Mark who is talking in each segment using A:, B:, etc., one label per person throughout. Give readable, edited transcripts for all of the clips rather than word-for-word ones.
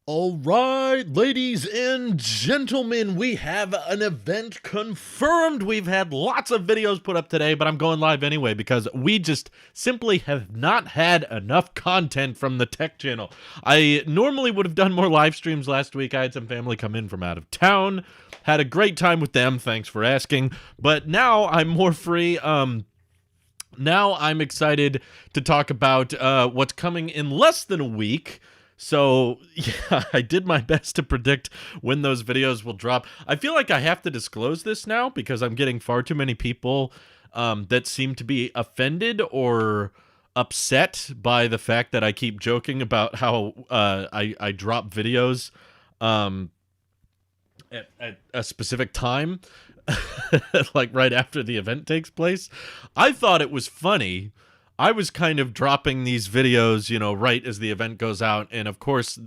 A: All right, ladies and gentlemen, we have an event confirmed. We've had lots of videos put up today, but I'm going live anyway because we just simply have not had enough content from the tech channel. I normally would have done more live streams last week. I had some family come in from out of town. Had a great time with them. Thanks for asking. But now I'm more free. Now I'm excited to talk about what's coming in less than a week. So, yeah, I did my best to predict when those videos will drop. I feel like I have to disclose this now because I'm getting far too many people that seem to be offended or upset by the fact that I keep joking about how I drop videos at a specific time, like right after the event takes place. I thought it was funny. I was kind of dropping these videos, right as the event goes out. And of course,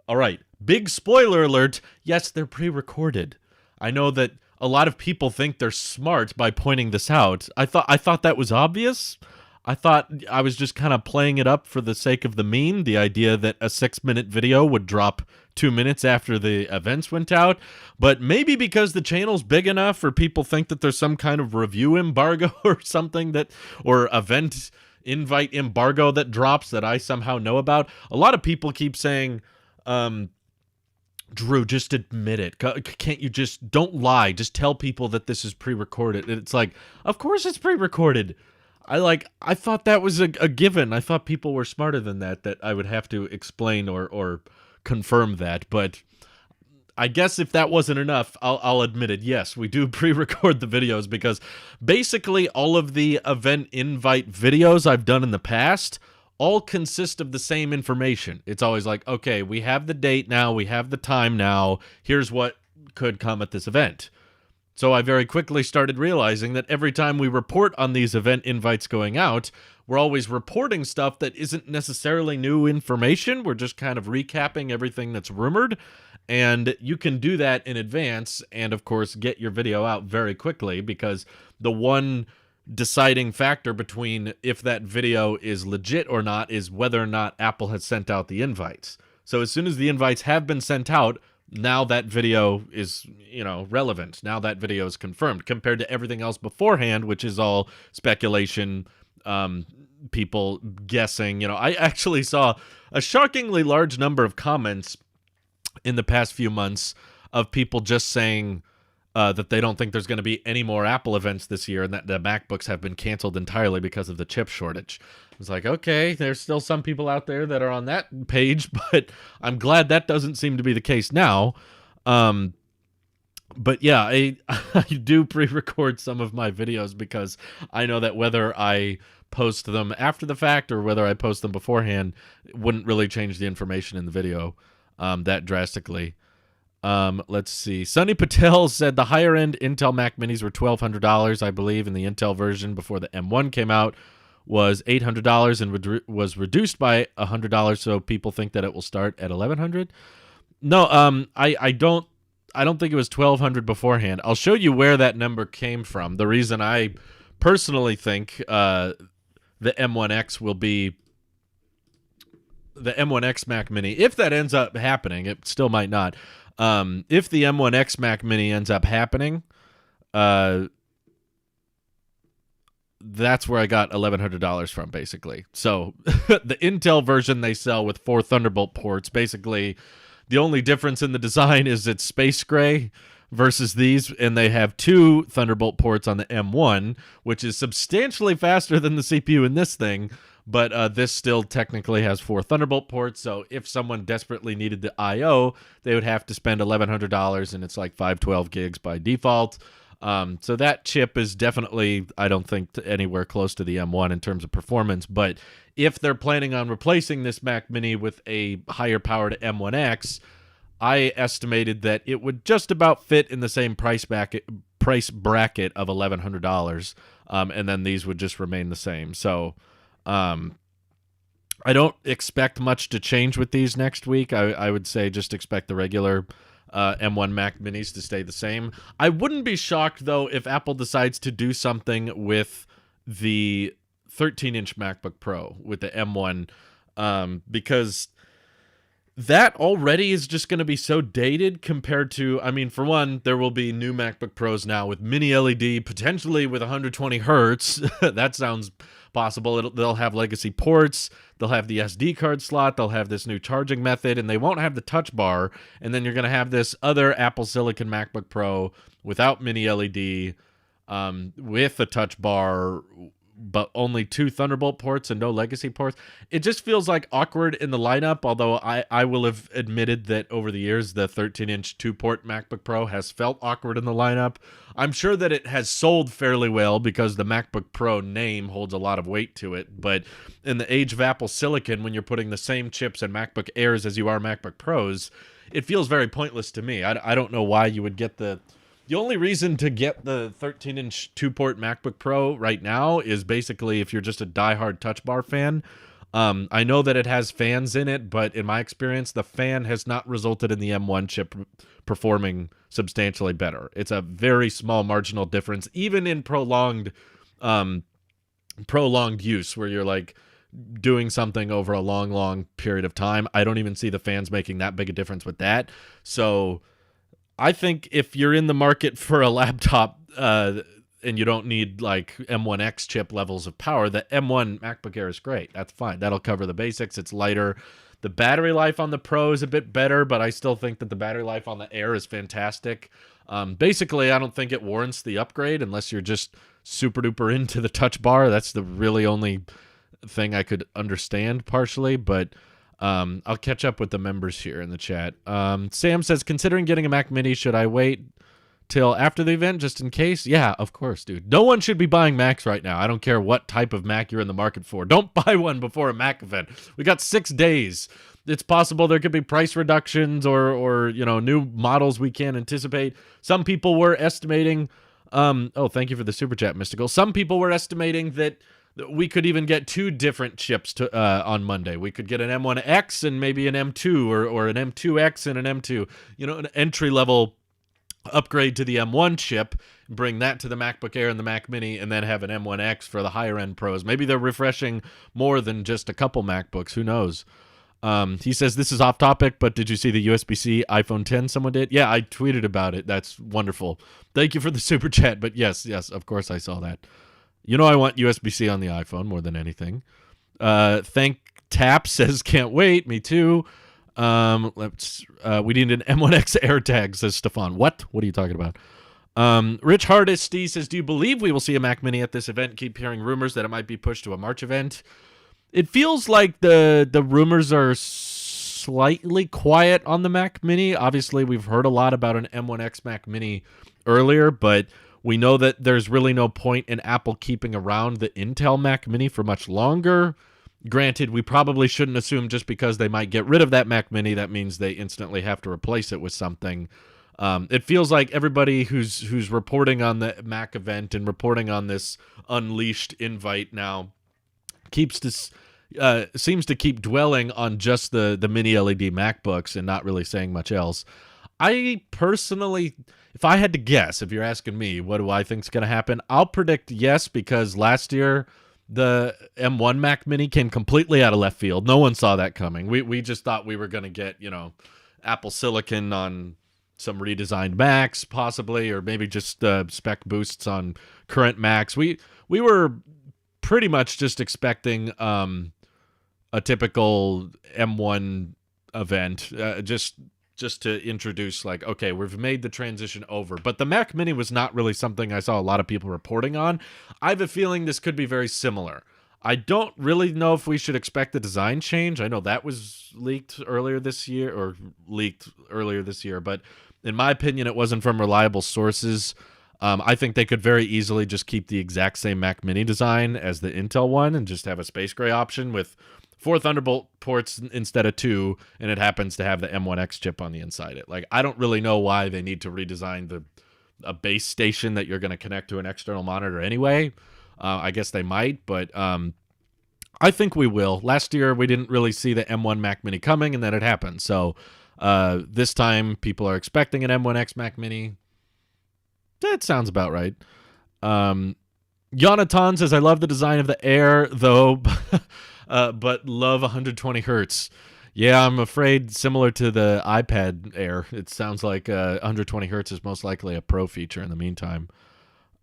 A: all right, big spoiler alert. Yes, they're pre-recorded. I know that a lot of people think they're smart by pointing this out. I thought that was obvious. I thought I was just kind of playing it up for the sake of the meme, the idea that a 6-minute video would drop 2 minutes after the events went out. But maybe because the channel's big enough or people think that there's some kind of review embargo or something or event invite embargo that drops that I somehow know about. A lot of people keep saying, Drew, just admit it. Can't you don't lie. Just tell people that this is pre-recorded. And it's like, of course it's pre-recorded. I thought that was a given. I thought people were smarter than that I would have to explain or confirm that. But I guess if that wasn't enough, I'll admit it. Yes, we do pre-record the videos because basically all of the event invite videos I've done in the past all consist of the same information. It's always like, okay, we have the date now, we have the time now, here's what could come at this event. So I very quickly started realizing that every time we report on these event invites going out, we're always reporting stuff that isn't necessarily new information. We're just kind of recapping everything that's rumored. And you can do that in advance and, of course, get your video out very quickly because the one deciding factor between if that video is legit or not is whether or not Apple has sent out the invites. So as soon as the invites have been sent out, now that video is, relevant. Now that video is confirmed compared to everything else beforehand, which is all speculation, people guessing. I actually saw a shockingly large number of comments in the past few months of people just saying that they don't think there's going to be any more Apple events this year and that the MacBooks have been canceled entirely because of the chip shortage. I was like, okay, there's still some people out there that are on that page, but I'm glad that doesn't seem to be the case now. But yeah, I do pre-record some of my videos because I know that whether I post them after the fact or whether I post them beforehand, it wouldn't really change the information in the video that drastically. Let's see. Sunny Patel said the higher end Intel Mac Minis were $1,200, I believe, and the Intel version before the M1 came out was $800 and was reduced by $100, so people think that it will start at $1,100. No, I don't think it was $1,200 beforehand. I'll show you where that number came from. The reason I personally think the M1X will be the M1X Mac Mini, if that ends up happening, it still might not. If the M1X Mac Mini ends up happening, that's where I got $1,100 from, basically. So the Intel version they sell with 4 Thunderbolt ports, basically the only difference in the design is it's space gray versus these, and they have 2 Thunderbolt ports on the M1, which is substantially faster than the CPU in this thing. But this still technically has 4 Thunderbolt ports, so if someone desperately needed the I/O, they would have to spend $1,100, and it's like 512 gigs by default. So that chip is definitely, I don't think, anywhere close to the M1 in terms of performance. But if they're planning on replacing this Mac Mini with a higher-powered M1X, I estimated that it would just about fit in the same price bracket of $1,100, and then these would just remain the same. So I don't expect much to change with these next week. I would say just expect the regular M1 Mac Minis to stay the same. I wouldn't be shocked, though, if Apple decides to do something with the 13-inch MacBook Pro with the M1, because that already is just going to be so dated compared to, I mean, for one, there will be new MacBook Pros now with mini LED, potentially with 120 hertz. That sounds possible. They'll have legacy ports. They'll have the SD card slot. They'll have this new charging method, and they won't have the touch bar. And then you're going to have this other Apple Silicon MacBook Pro without mini LED, with a touch bar, but only 2 Thunderbolt ports and no legacy ports. It just feels like awkward in the lineup, although I will have admitted that over the years, the 13-inch 2-port MacBook Pro has felt awkward in the lineup. I'm sure that it has sold fairly well because the MacBook Pro name holds a lot of weight to it, but in the age of Apple Silicon, when you're putting the same chips in MacBook Airs as you are MacBook Pros, it feels very pointless to me. I don't know why you would get the only reason to get the 13-inch 2-port MacBook Pro right now is basically if you're just a diehard Touch Bar fan. I know that it has fans in it, but in my experience, the fan has not resulted in the M1 chip performing substantially better. It's a very small marginal difference, even in prolonged use, where you're like doing something over a long period of time. I don't even see the fans making that big a difference with that. So I think if you're in the market for a laptop and you don't need like M1x chip levels of power, the M1 MacBook Air is great. That's fine. That'll cover the basics. It's lighter. The battery life on the Pro is a bit better, but I still think that the battery life on the Air is fantastic. Basically, I don't think it warrants the upgrade unless you're just super duper into the Touch Bar. That's the really only thing I could understand partially, but I'll catch up with the members here in the chat. Sam says, considering getting a Mac Mini, should I wait till after the event just in case? Yeah, of course, dude. No one should be buying Macs right now. I don't care what type of Mac you're in the market for. Don't buy one before a Mac event. We got 6 days. It's possible there could be price reductions or new models we can't anticipate. Some people were estimating, thank you for the super chat, Mystical. Some people were estimating that we could even get 2 different chips on Monday. We could get an M1X and maybe an M2 or an M2X and an M2, an entry-level upgrade to the M1 chip, bring that to the MacBook Air and the Mac Mini, and then have an M1X for the higher-end pros. Maybe they're refreshing more than just a couple MacBooks. Who knows? He says, this is off topic, but did you see the USB-C iPhone 10 someone did? Yeah, I tweeted about it. That's wonderful. Thank you for the super chat, but yes, of course I saw that. I want USB-C on the iPhone more than anything. Thank Tap says, can't wait. Me too. We need an M1X AirTag, says Stefan. What are you talking about? Rich Hardesty says, do you believe we will see a Mac Mini at this event? Keep hearing rumors that it might be pushed to a March event. It feels like the rumors are slightly quiet on the Mac Mini. Obviously, we've heard a lot about an M1X Mac Mini earlier, but we know that there's really no point in Apple keeping around the Intel Mac Mini for much longer. Granted, we probably shouldn't assume just because they might get rid of that Mac Mini, that means they instantly have to replace it with something. It feels like everybody who's reporting on the Mac event and reporting on this Unleashed invite now seems to keep dwelling on just the mini LED MacBooks and not really saying much else. I personally, if I had to guess, if you're asking me, what do I think is going to happen? I'll predict yes, because last year the M1 Mac Mini came completely out of left field. No one saw that coming. We just thought we were going to get, Apple Silicon on some redesigned Macs possibly, or maybe just spec boosts on current Macs. We were pretty much just expecting a typical M1 event, just to introduce, like, okay, we've made the transition over. But the Mac Mini was not really something I saw a lot of people reporting on. I have a feeling this could be very similar. I don't really know if we should expect a design change. I know that was leaked earlier this year, but in my opinion, it wasn't from reliable sources. I think they could very easily just keep the exact same Mac Mini design as the Intel one and just have a space gray option with 4 Thunderbolt ports instead of 2, and it happens to have the M1X chip on the inside. I don't really know why they need to redesign a base station that you're going to connect to an external monitor anyway. I guess they might, but I think we will. Last year, we didn't really see the M1 Mac Mini coming, and then it happened. So this time, people are expecting an M1X Mac Mini. That sounds about right. Jonathan says, I love the design of the Air, though, but love 120 hertz. Yeah, I'm afraid similar to the iPad Air, it sounds like 120 hertz is most likely a Pro feature in the meantime.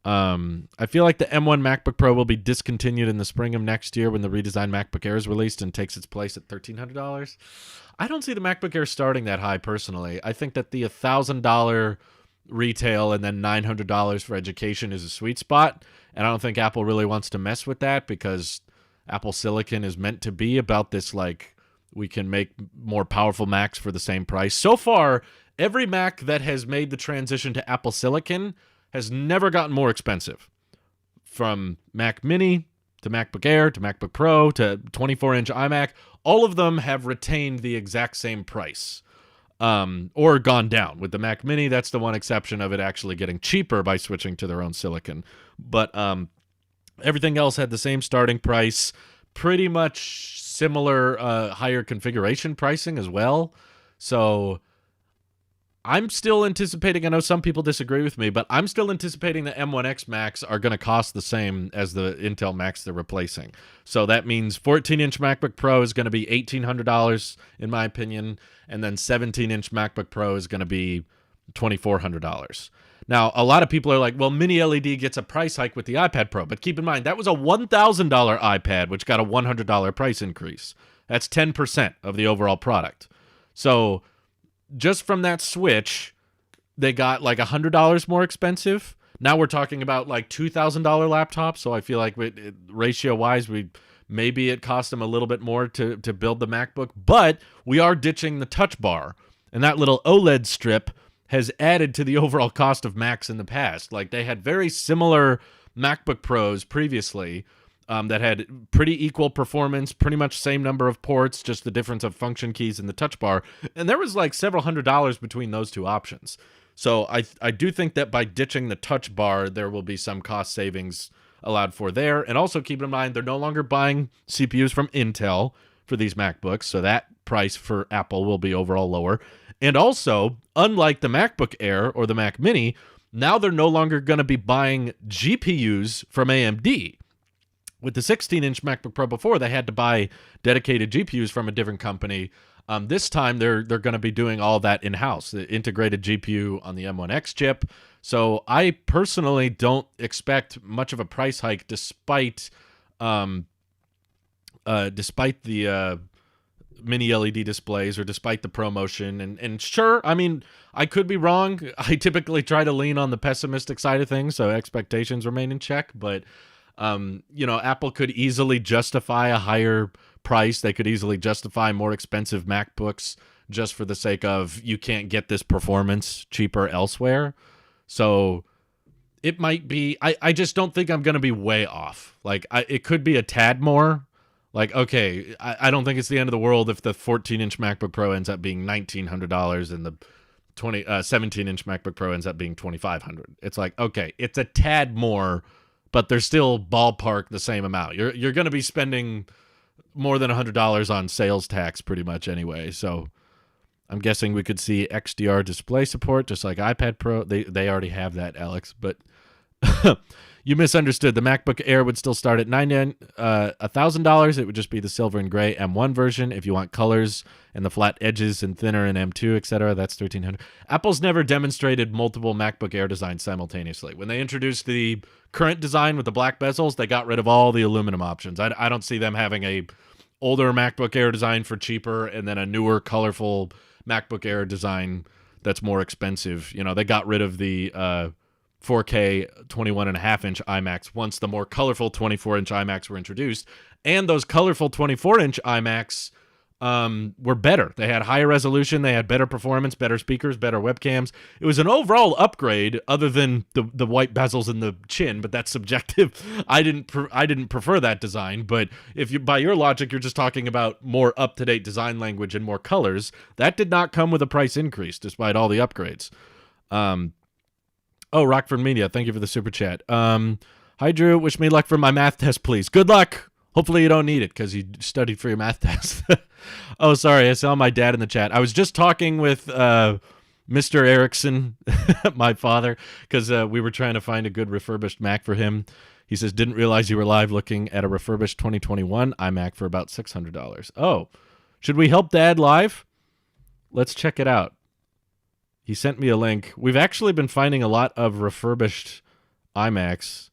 A: I feel like the M1 MacBook Pro will be discontinued in the spring of next year when the redesigned MacBook Air is released and takes its place at $1,300. I don't see the MacBook Air starting that high personally. I think that the $1,000 retail and then $900 for education is a sweet spot, and I don't think Apple really wants to mess with that because Apple Silicon is meant to be about this, like, we can make more powerful Macs for the same price. So far, every Mac that has made the transition to Apple Silicon has never gotten more expensive. From Mac Mini to MacBook Air to MacBook Pro to 24-inch iMac, all of them have retained the exact same price, or gone down. With the Mac Mini, that's the one exception of it actually getting cheaper by switching to their own silicon. But everything else had the same starting price, pretty much similar higher configuration pricing as well. So I'm still anticipating, I know some people disagree with me, but I'm still anticipating the M1X Macs are going to cost the same as the Intel Macs they're replacing. So that means 14-inch MacBook Pro is going to be $1,800 in my opinion, and then 17-inch MacBook Pro is going to be $2,400. Now, a lot of people are like, well, Mini LED gets a price hike with the iPad Pro, but keep in mind, that was a $1,000 iPad, which got a $100 price increase. That's 10% of the overall product. So just from that switch, they got like $100 more expensive. Now we're talking about like $2,000 laptops. So I feel like ratio-wise, maybe it cost them a little bit more to build the MacBook, but we are ditching the Touch Bar, and that little OLED strip has added to the overall cost of Macs in the past. Like they had very similar MacBook Pros previously that had pretty equal performance, pretty much same number of ports, just the difference of function keys in the Touch Bar. And there was like several $100s between those two options. So I do think that by ditching the Touch Bar, there will be some cost savings allowed for there. And also keep in mind, they're no longer buying CPUs from Intel for these MacBooks, so that price for Apple will be overall lower. And also, unlike the MacBook Air or the Mac Mini, now they're no longer going to be buying GPUs from AMD. With the 16-inch MacBook Pro before, they had to buy dedicated GPUs from a different company. This time, they're going to be doing all that in-house, the integrated GPU on the M1x chip. So I personally don't expect much of a price hike despite the Mini LED displays or despite the ProMotion. And sure, I mean, I could be wrong. I typically try to lean on the pessimistic side of things, so expectations remain in check. But Apple could easily justify a higher price. They could easily justify more expensive MacBooks just for the sake of you can't get this performance cheaper elsewhere. So it might be, I just don't think I'm going to be way off. Like it could be a tad more. Like, okay, I don't think it's the end of the world if the 14-inch MacBook Pro ends up being $1,900 and the 17-inch MacBook Pro ends up being $2,500. It's like, okay, it's a tad more, but they're still ballpark the same amount. You're going to be spending more than $100 on sales tax pretty much anyway. So I'm guessing we could see XDR display support just like iPad Pro. They already have that, Alex, but you misunderstood. The MacBook Air would still start at $1,000. It would just be the silver and gray M1 version. If you want colors and the flat edges and thinner in M2, etc., that's $1,300. Apple's never demonstrated multiple MacBook Air designs simultaneously. When they introduced the current design with the black bezels, they got rid of all the aluminum options. I don't see them having a older MacBook Air design for cheaper and then a newer, colorful MacBook Air design that's more expensive. They got rid of the 4K 21.5-inch iMacs once the more colorful 24-inch iMacs were introduced. And those colorful 24-inch iMacs were better. They had higher resolution, they had better performance, better speakers, better webcams. It was an overall upgrade other than the white bezels and the chin, but that's subjective. I didn't prefer that design, but if you, by your logic, you're just talking about more up-to-date design language and more colors, that did not come with a price increase despite all the upgrades. Oh, Rockford Media, thank you for the super chat. Hi, Drew. Wish me luck for my math test, please. Good luck. Hopefully you don't need it because you studied for your math test. Oh, sorry. I saw my dad in the chat. I was just talking with Mr. Erickson, my father, because we were trying to find a good refurbished Mac for him. He says, didn't realize you were live looking at a refurbished 2021 iMac for about $600. Oh, Should we help Dad live? Let's check it out. He sent me a link. We've actually been finding a lot of refurbished iMacs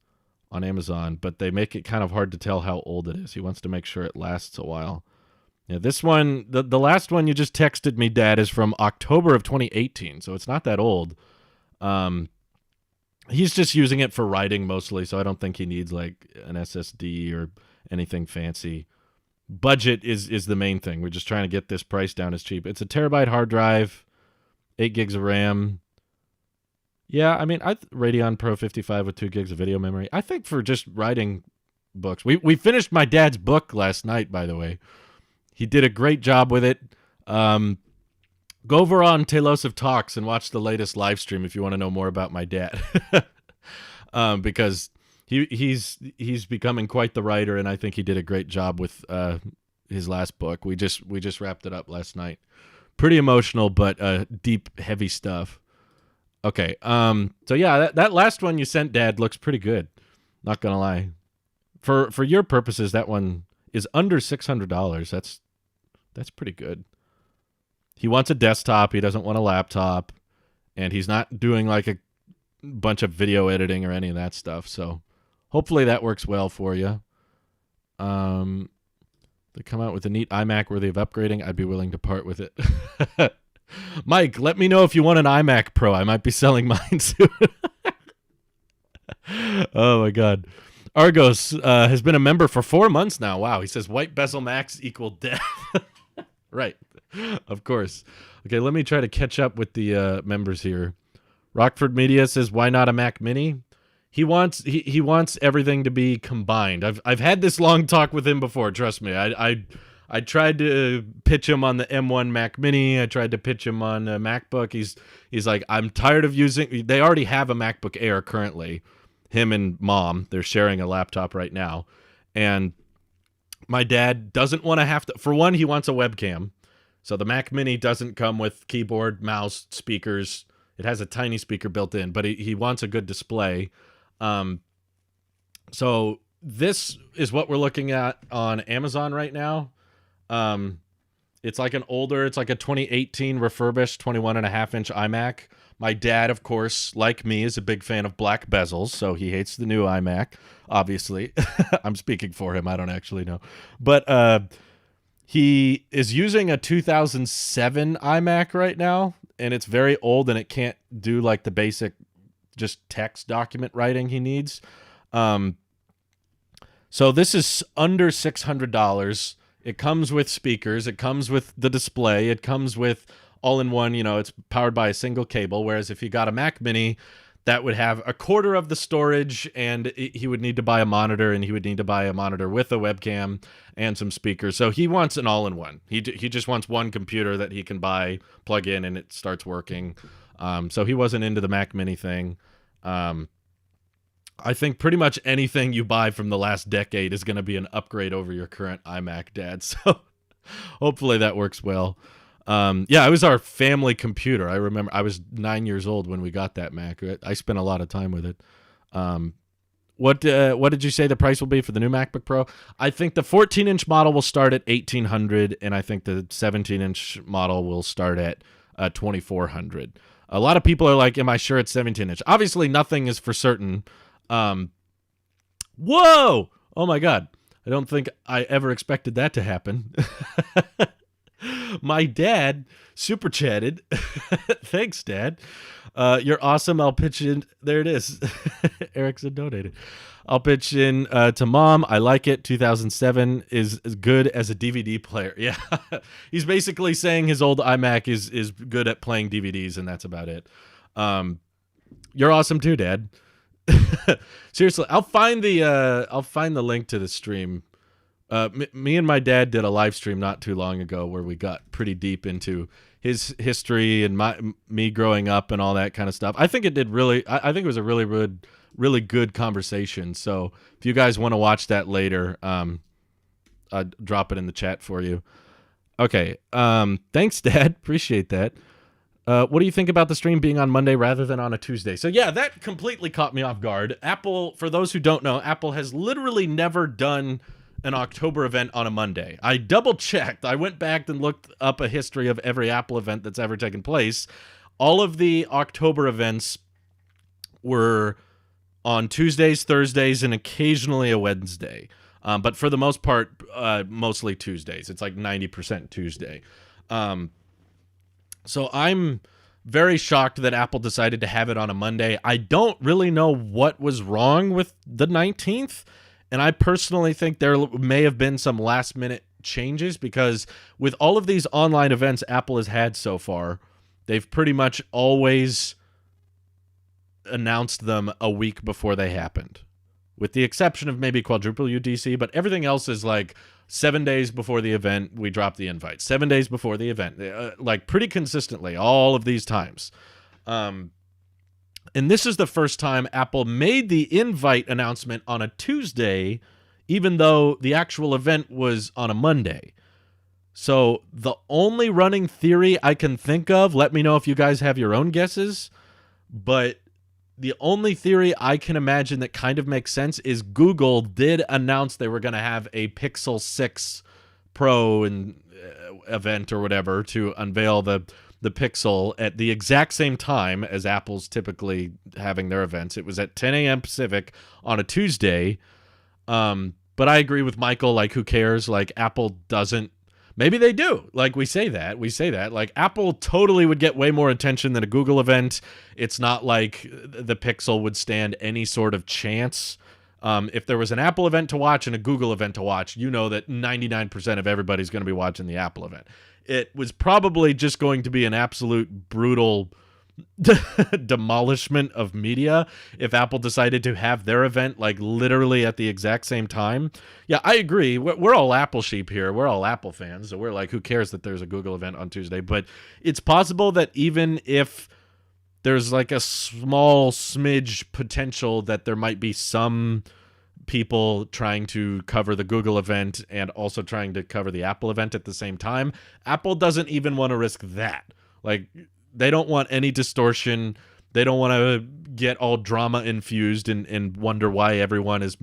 A: on Amazon, but they make it kind of hard to tell how old it is. He wants to make sure it lasts a while. Yeah, this one, the last one you just texted me, Dad, is from October of 2018, so it's not that old. He's just using it for writing mostly, so I don't think he needs like an SSD or anything fancy. Budget is the main thing. We're just trying to get this price down as cheap. It's a terabyte hard drive, 8 gigs of RAM. Yeah, I mean, Radeon Pro 55 with 2 gigs of video memory. I think for just writing books. We finished my dad's book last night, by the way. He did a great job with it. Go over on Tailosive Talks and watch the latest live stream if you want to know more about my dad. Because he's becoming quite the writer, and I think he did a great job with his last book. We just wrapped it up last night. Pretty emotional, but deep, heavy stuff. Okay. So yeah, that last one you sent, Dad, looks pretty good. Not gonna lie. For your purposes, that one is under $600. That's pretty good. He wants a desktop. He doesn't want a laptop, and he's not doing like a bunch of video editing or any of that stuff. So hopefully that works well for you. They come out with a neat iMac worthy of upgrading. I'd be willing to part with it. Mike, let me know if you want an iMac Pro. I might be selling mine soon. Oh my God. Argos has been a member for 4 months now. Wow. He says white bezel Macs equal death. Right. Of course. Okay, let me try to catch up with the members here. Rockford Media says, why not a Mac Mini? He wants everything to be combined. I've had this long talk with him before, trust me. I tried to pitch him on the M1 Mac Mini. I tried to pitch him on a MacBook. He's like, I'm tired of using... They already have a MacBook Air currently. Him and Mom, they're sharing a laptop right now. And my dad doesn't want to have to... For one, he wants a webcam. So the Mac Mini doesn't come with keyboard, mouse, speakers. It has a tiny speaker built in, but he wants a good display. So this is what we're looking at on Amazon right now. It's like it's like a 2018 refurbished 21.5-inch iMac. My dad, of course, like me, is a big fan of black bezels, so he hates the new iMac, obviously. I'm speaking for him. I don't actually know. But he is using a 2007 iMac right now, and it's very old, and it can't do like the basic just text document writing he needs. So this is under $600. It comes with speakers. It comes with the display. It comes with all-in-one, it's powered by a single cable, whereas if you got a Mac Mini, that would have a quarter of the storage, and he would need to buy a monitor, and he would need to buy a monitor with a webcam and some speakers. So he wants an all-in-one. He just wants one computer that he can buy, plug in, and it starts working. So he wasn't into the Mac Mini thing. I think pretty much anything you buy from the last decade is going to be an upgrade over your current iMac, Dad. So hopefully that works well. Yeah, it was our family computer. I remember I was 9 years old when we got that Mac. I spent a lot of time with it. What did you say the price will be for the new MacBook Pro? I think the 14-inch model will start at $1,800, and I think the 17-inch model will start at $2,400. A lot of people are like, am I sure it's 17-inch? Obviously, nothing is for certain. Whoa! Oh, my God. I don't think I ever expected that to happen. My dad super chatted. Thanks, Dad. You're awesome. I'll pitch in. There it is. Erickson donated. I'll pitch in to Mom. I like it. 2007 is as good as a DVD player. Yeah. He's basically saying his old iMac is good at playing DVDs, and that's about it. You're awesome too, Dad. Seriously, I'll find the link to the stream. Me and my dad did a live stream not too long ago where we got pretty deep into his history and me growing up and all that kind of stuff. I think it did really. I think it was a really good conversation. So if you guys want to watch that later, I'll drop it in the chat for you. Okay. Thanks, Dad. Appreciate that. What do you think about the stream being on Monday rather than on a Tuesday? So yeah, that completely caught me off guard. Apple, for those who don't know, Apple has literally never done an October event on a Monday. I double checked. I went back and looked up a history of every Apple event that's ever taken place. All of the October events were on Tuesdays, Thursdays, and occasionally a Wednesday. But for the most part, mostly Tuesdays. It's like 90% Tuesday. So I'm very shocked that Apple decided to have it on a Monday. I don't really know what was wrong with the 19th. And I personally think there may have been some last minute changes, because with all of these online events Apple has had so far, they've pretty much always announced them a week before they happened, with the exception of maybe Quadruple UDC, but everything else is like 7 days before the event, we drop the invite. 7 days before the event, like pretty consistently all of these times. And this is the first time Apple made the invite announcement on a Tuesday, even though the actual event was on a Monday. So the only running theory I can think of, let me know if you guys have your own guesses, but the only theory I can imagine that kind of makes sense is Google did announce they were going to have a Pixel 6 Pro event or whatever to unveil the Pixel at the exact same time as Apple's typically having their events. It was at 10 a.m. Pacific on a Tuesday. But I agree with Michael, like, who cares? Like, Apple doesn't. Maybe they do. Like, we say that. Like, Apple totally would get way more attention than a Google event. It's not like the Pixel would stand any sort of chance. If there was an Apple event to watch and a Google event to watch, you know that 99% of everybody's going to be watching the Apple event. It was probably just going to be an absolute brutal demolishment of media if Apple decided to have their event like literally at the exact same time. Yeah, I agree. We're all Apple sheep here. We're all Apple fans. So we're like, who cares that there's a Google event on Tuesday? But it's possible that even if there's like a small smidge potential that there might be some people trying to cover the Google event and also trying to cover the Apple event at the same time, Apple doesn't even want to risk that. Like, they don't want any distortion. They don't want to get all drama infused and wonder why everyone is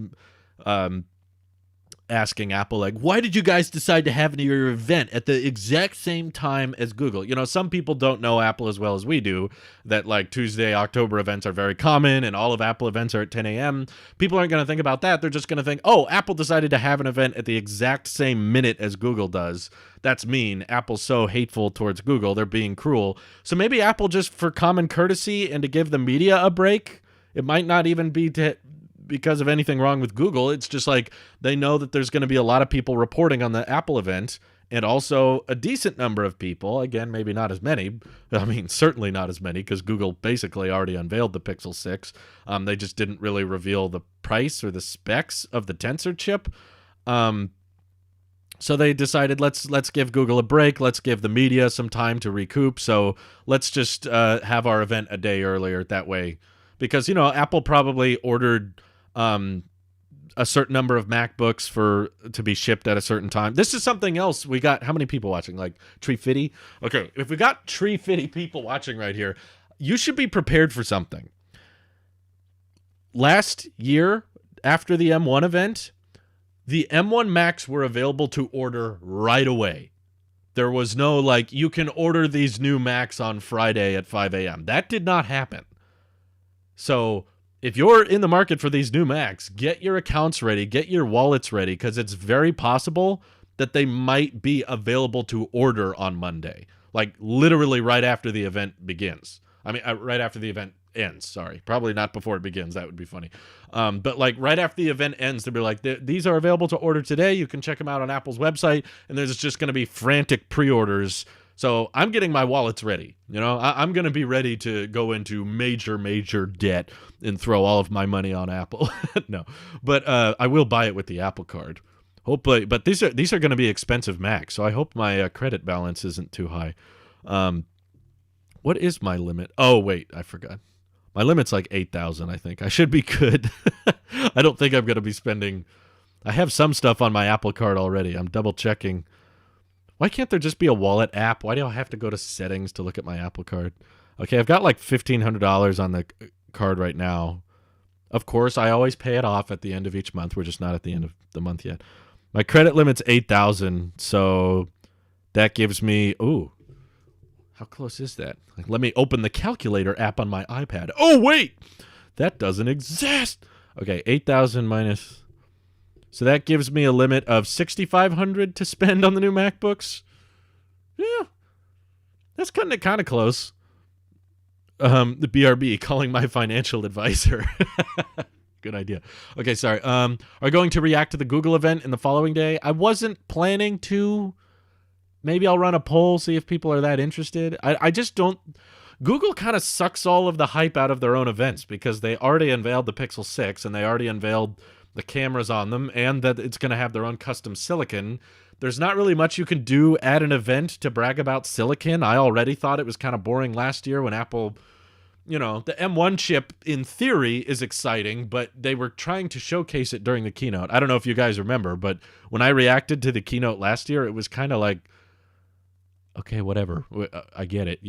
A: asking Apple, like, why did you guys decide to have your event at the exact same time as Google? You know, some people don't know Apple as well as we do, that like Tuesday, October events are very common and all of Apple events are at 10 a.m. People aren't going to think about that. They're just going to think, oh, Apple decided to have an event at the exact same minute as Google does. That's mean. Apple's so hateful towards Google. They're being cruel. So maybe Apple, just for common courtesy and to give the media a break, it might not even be because of anything wrong with Google. It's just like they know that there's going to be a lot of people reporting on the Apple event, and also a decent number of people, again, maybe not as many, I mean, certainly not as many, because Google basically already unveiled the Pixel 6. They just didn't really reveal the price or the specs of the Tensor chip. So they decided, let's give Google a break. Let's give the media some time to recoup. So let's just have our event a day earlier that way. Because, you know, Apple probably ordered a certain number of MacBooks to be shipped at a certain time. This is something else. We got, how many people watching? Like Tree Fitty? Okay, if we got Tree Fitty people watching right here, you should be prepared for something. Last year, after the M1 event, the M1 Macs were available to order right away. There was no, like, you can order these new Macs on Friday at 5 a.m. That did not happen. So if you're in the market for these new Macs, get your accounts ready, get your wallets ready, because it's very possible that they might be available to order on Monday. Like, literally right after the event begins. I mean, right after the event ends, sorry. Probably not before it begins. That would be funny. But, like, right after the event ends, they'll be like, these are available to order today. You can check them out on Apple's website, and there's just going to be frantic pre-orders. So I'm getting my wallets ready. You know, I'm going to be ready to go into major debt and throw all of my money on Apple. No, but I will buy it with the Apple Card. Hopefully, but these are going to be expensive Macs, so I hope my credit balance isn't too high. What is my limit? Oh, wait, I forgot. My limit's like 8,000, I think. I should be good. I don't think I'm going to be spending. I have some stuff on my Apple Card already. I'm double checking. Why can't there just be a wallet app? Why do I have to go to settings to look at my Apple Card? Okay, I've got like $1,500 on the card right now. Of course, I always pay it off at the end of each month. We're just not at the end of the month yet. My credit limit's 8,000, so that gives me, ooh, how close is that? Like, let me open the calculator app on my iPad. Oh, wait, that doesn't exist. Okay, 8,000 minus, so that gives me a limit of 6,500 to spend on the new MacBooks. Yeah, that's kind of close. The BRB calling my financial advisor. Good idea. Okay, sorry. Are we going to react to the Google event in the following day? I wasn't planning to. Maybe I'll run a poll, see if people are that interested. I just don't. Google kind of sucks all of the hype out of their own events because they already unveiled the Pixel 6 and they already unveiled the cameras on them and that it's going to have their own custom silicon. There's not really much you can do at an event to brag about silicon. I already thought it was kind of boring last year when Apple, the M1 chip in theory is exciting, but they were trying to showcase it during the keynote. I don't know if you guys remember, but when I reacted to the keynote last year, it was kind of like, okay, whatever. I get it,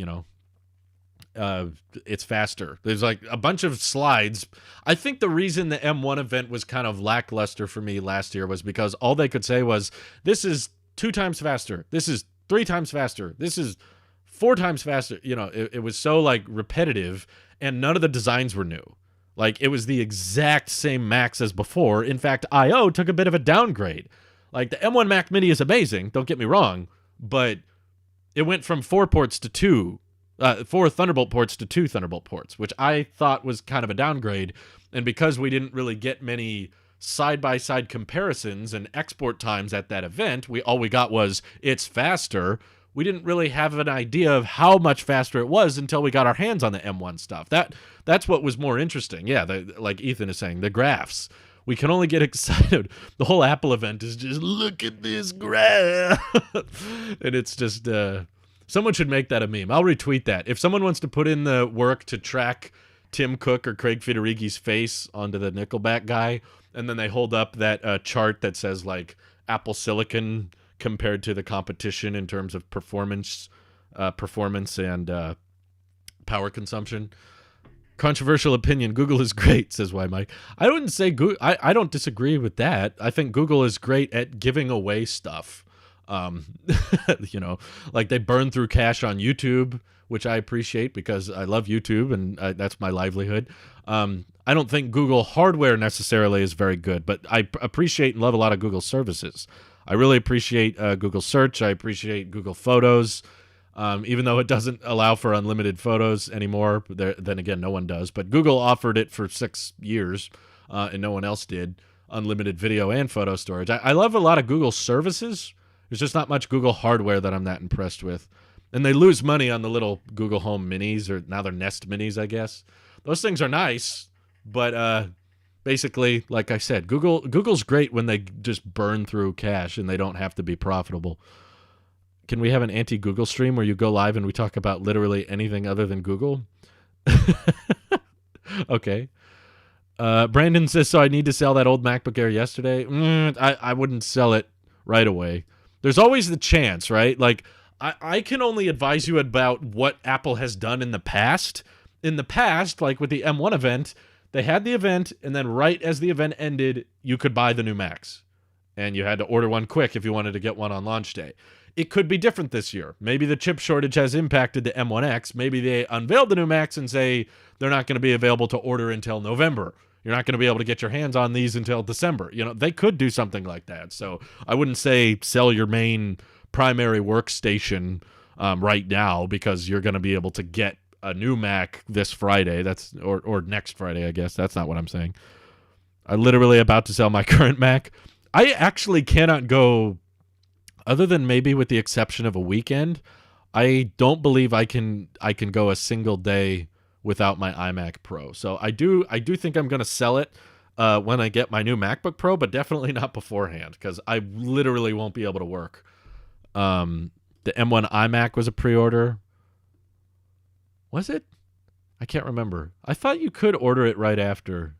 A: it's faster. There's like a bunch of slides. I think the reason the M1 event was kind of lackluster for me last year was because all they could say was, this is 2 times faster. This is 3 times faster. This is 4 times faster. It was so like repetitive and none of the designs were new. Like it was the exact same Macs as before. In fact, I/O took a bit of a downgrade. Like the M1 Mac Mini is amazing. Don't get me wrong, but it went from 4 ports to 2. 4 Thunderbolt ports to 2 Thunderbolt ports, which I thought was kind of a downgrade. And because we didn't really get many side-by-side comparisons and export times at that event, all we got was, it's faster. We didn't really have an idea of how much faster it was until we got our hands on the M1 stuff. That's what was more interesting. Yeah, like Ethan is saying, the graphs. We can only get excited. The whole Apple event is just, look at this graph. And it's just... someone should make that a meme. I'll retweet that. If someone wants to put in the work to track Tim Cook or Craig Federighi's face onto the Nickelback guy, and then they hold up that chart that says like Apple Silicon compared to the competition in terms of performance and power consumption. Controversial opinion, Google is great, says Y Mike. I wouldn't say Google. I don't disagree with that. I think Google is great at giving away stuff. Like they burn through cash on YouTube, which I appreciate because I love YouTube and that's my livelihood. I don't think Google hardware necessarily is very good, but I appreciate and love a lot of Google services. I really appreciate Google Search. I appreciate Google Photos, even though it doesn't allow for unlimited photos anymore. Then again, no one does. But Google offered it for 6 years, and no one else did, unlimited video and photo storage. I love a lot of Google services. There's just not much Google hardware that I'm that impressed with. And they lose money on the little Google Home Minis, or now they're Nest Minis, I guess. Those things are nice, but basically, like I said, Google's great when they just burn through cash and they don't have to be profitable. Can we have an anti-Google stream where you go live and we talk about literally anything other than Google? Okay. Brandon says, so I need to sell that old MacBook Air yesterday? I wouldn't sell it right away. There's always the chance, right? Like, I can only advise you about what Apple has done in the past. In the past, like with the M1 event, they had the event, and then right as the event ended, you could buy the new Macs. And you had to order one quick if you wanted to get one on launch day. It could be different this year. Maybe the chip shortage has impacted the M1X. Maybe they unveiled the new Macs and say they're not going to be available to order until November. You're not going to be able to get your hands on these until December. They could do something like that. So I wouldn't say sell your main primary workstation right now because you're going to be able to get a new Mac this Friday. Or next Friday, I guess. That's not what I'm saying. I'm literally about to sell my current Mac. I actually cannot go, other than maybe with the exception of a weekend, I don't believe I can go a single day without my iMac Pro. So I do think I'm going to sell it when I get my new MacBook Pro, but definitely not beforehand because I literally won't be able to work. The M1 iMac was a pre-order. Was it? I can't remember. I thought you could order it right after.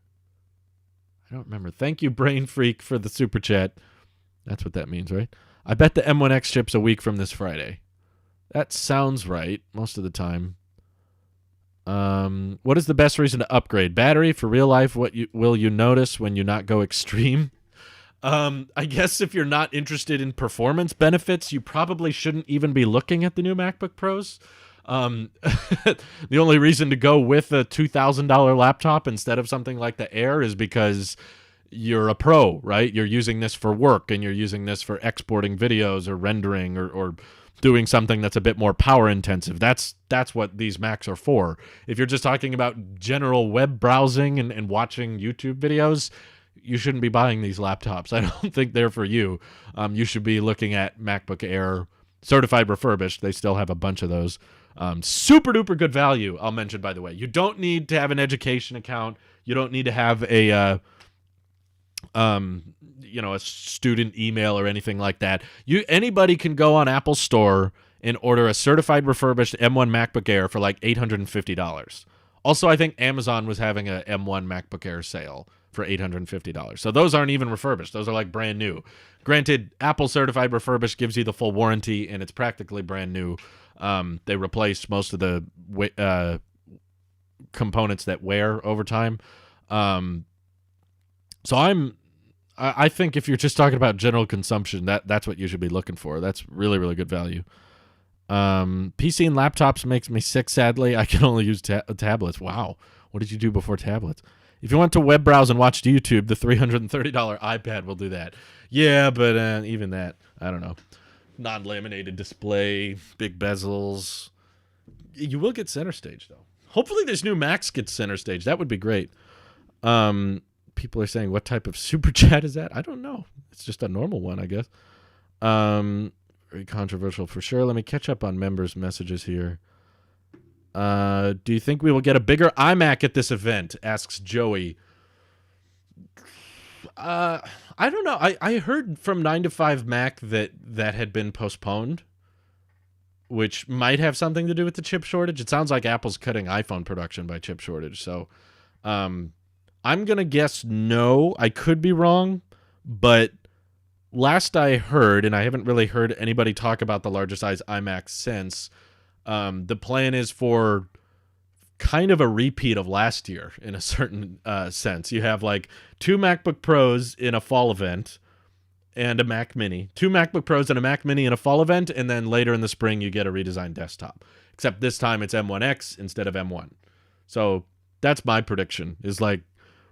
A: I don't remember. Thank you, Brain Freak, for the super chat. That's what that means, right? I bet the M1x chip's a week from this Friday. That sounds right most of the time. What is the best reason to upgrade? Battery for real life? What will you notice when you not go extreme? I guess if you're not interested in performance benefits, you probably shouldn't even be looking at the new MacBook Pros. The only reason to go with a $2,000 laptop instead of something like the Air is because you're a pro, right? You're using this for work and you're using this for exporting videos or rendering or doing something that's a bit more power intensive. That's what these Macs are for. If you're just talking about general web browsing and watching YouTube videos, you shouldn't be buying these laptops. I don't think they're for you. You should be looking at MacBook Air certified refurbished. They still have a bunch of those. Super duper good value, I'll mention, by the way. You don't need to have an education account. You don't need to have a a student email or anything like that. Anybody can go on Apple Store and order a certified refurbished M1 MacBook Air for like $850. Also, I think Amazon was having a M1 MacBook Air sale for $850. So those aren't even refurbished. Those are like brand new. Granted, Apple certified refurbished gives you the full warranty and it's practically brand new. They replaced most of the components that wear over time. So I think if you're just talking about general consumption, that's what you should be looking for. That's really, really good value. PC and laptops makes me sick, sadly. I can only use tablets. Wow. What did you do before tablets? If you want to web browse and watch YouTube, the $330 iPad will do that. Yeah, but even that, I don't know. Non-laminated display, big bezels. You will get center stage, though. Hopefully this new Max gets center stage. That would be great. People are saying, what type of super chat is that? I don't know. It's just a normal one, I guess. Very controversial for sure. Let me catch up on members' messages here. Do you think we will get a bigger iMac at this event? Asks Joey. I don't know. I heard from 9 to 5 Mac that had been postponed, which might have something to do with the chip shortage. It sounds like Apple's cutting iPhone production by chip shortage. So I'm going to guess no. I could be wrong, but last I heard, and I haven't really heard anybody talk about the larger size iMac since, the plan is for kind of a repeat of last year in a certain sense. You have like 2 MacBook Pros in a fall event and a Mac Mini. 2 MacBook Pros and a Mac Mini in a fall event, and then later in the spring you get a redesigned desktop. Except this time it's M1X instead of M1. So that's my prediction, is like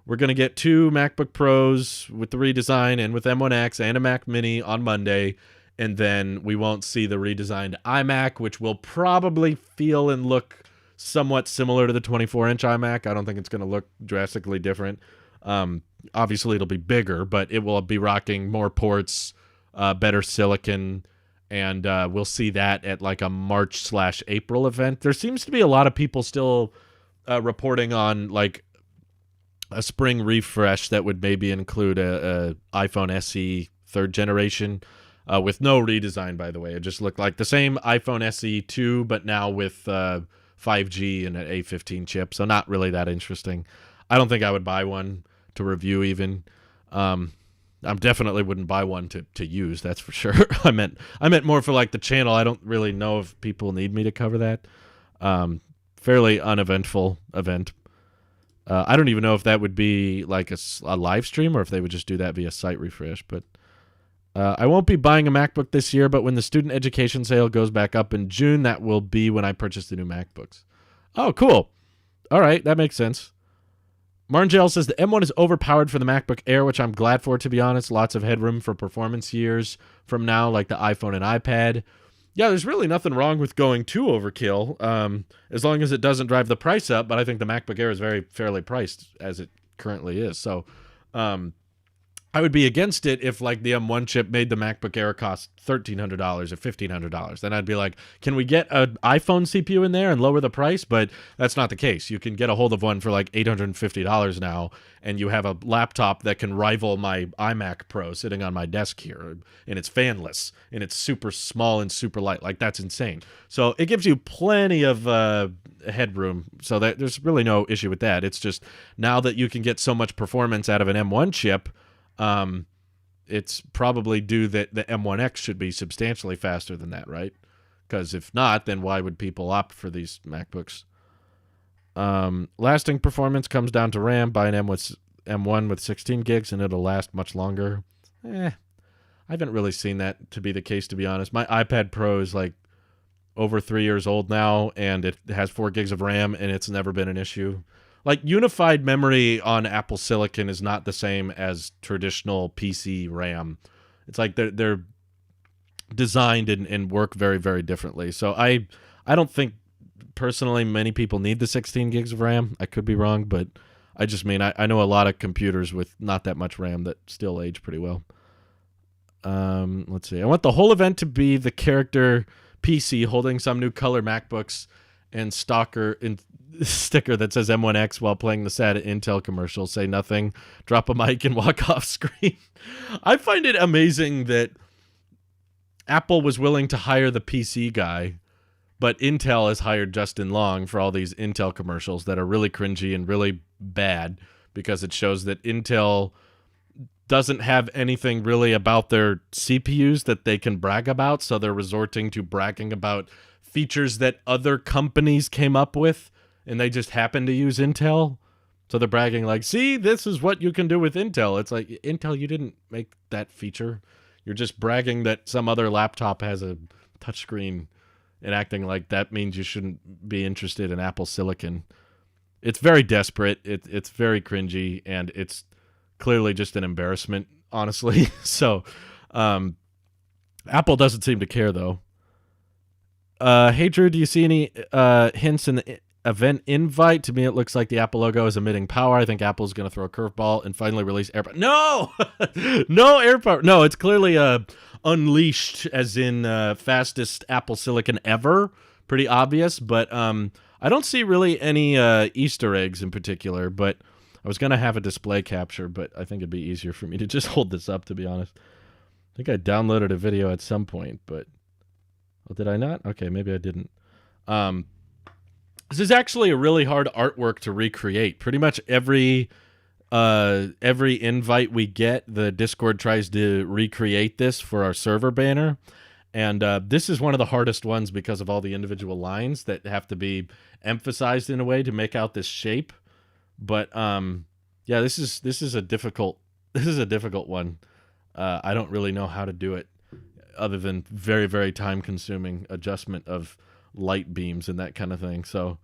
A: we're going to get 2 MacBook Pros with the redesign and with M1X and a Mac Mini on Monday, and then we won't see the redesigned iMac, which will probably feel and look somewhat similar to the 24-inch iMac. I don't think it's going to look drastically different. Obviously, it'll be bigger, but it will be rocking more ports, better silicon, and we'll see that at like a March/April event. There seems to be a lot of people still reporting on like a spring refresh that would maybe include a iPhone SE 3rd generation. With no redesign, by the way. It just looked like the same iPhone SE 2, but now with 5G and an A15 chip, so not really that interesting. I don't think I would buy one to review even. I definitely wouldn't buy one to use, that's for sure. I meant more for like the channel. I don't really know if people need me to cover that. Fairly uneventful event. I don't even know if that would be like a live stream or if they would just do that via site refresh, but I won't be buying a MacBook this year, but when the student education sale goes back up in June, that will be when I purchase the new MacBooks. Oh, cool. All right, that makes sense. Marngel says the M1 is overpowered for the MacBook Air, which I'm glad for, to be honest. Lots of headroom for performance years from now, like the iPhone and iPad. Yeah, there's really nothing wrong with going too overkill, as long as it doesn't drive the price up, but I think the MacBook Air is very fairly priced as it currently is. So I would be against it if like the M1 chip made the MacBook Air cost $1,300 or $1,500. Then I'd be like, can we get an iPhone CPU in there and lower the price? But that's not the case. You can get a hold of one for like $850 now, and you have a laptop that can rival my iMac Pro sitting on my desk here, and it's fanless, and it's super small and super light. Like, that's insane. So it gives you plenty of headroom, so that there's really no issue with that. It's just now that you can get so much performance out of an M1 chip, it's probably due that the M1X should be substantially faster than that, right? Because if not, then why would people opt for these MacBooks? Lasting performance comes down to RAM. Buy an M1 with 16 gigs, and it'll last much longer. I haven't really seen that to be the case, to be honest. My iPad Pro is like over 3 years old now, and it has 4 gigs of RAM, and it's never been an issue. Like, unified memory on Apple Silicon is not the same as traditional PC RAM. It's like they're designed and work very, very differently. So I don't think, personally, many people need the 16 gigs of RAM. I could be wrong, but I just mean I know a lot of computers with not that much RAM that still age pretty well. Let's see. I want the whole event to be the character PC holding some new color MacBooks and sticker that says M1x while playing the sad Intel commercial. Say nothing, drop a mic, and walk off screen. I find it amazing that Apple was willing to hire the PC guy, but Intel has hired Justin Long for all these Intel commercials that are really cringy and really bad, because it shows that Intel doesn't have anything really about their CPUs that they can brag about, so they're resorting to bragging about features that other companies came up with, and they just happen to use Intel. So they're bragging like, see, this is what you can do with Intel. It's like, Intel, you didn't make that feature. You're just bragging that some other laptop has a touchscreen and acting like that means you shouldn't be interested in Apple Silicon. It's very desperate. It's very cringy, and it's clearly just an embarrassment, honestly. So Apple doesn't seem to care, though. Hey, Drew, do you see any hints in the event invite? To me, it looks like the Apple logo is emitting power. I think Apple's going to throw a curveball and finally release AirPower. No! No AirPower. No, it's clearly unleashed, as in fastest Apple Silicon ever. Pretty obvious, but I don't see really any Easter eggs in particular, but I was going to have a display capture, but I think it'd be easier for me to just hold this up, to be honest. I think I downloaded a video at some point, but... Oh, did I not? Okay, maybe I didn't. This is actually a really hard artwork to recreate. Pretty much every invite we get, the Discord tries to recreate this for our server banner. And this is one of the hardest ones because of all the individual lines that have to be emphasized in a way to make out this shape. But yeah, this is a difficult one. I don't really know how to do it other than very, very time-consuming adjustment of light beams and that kind of thing. So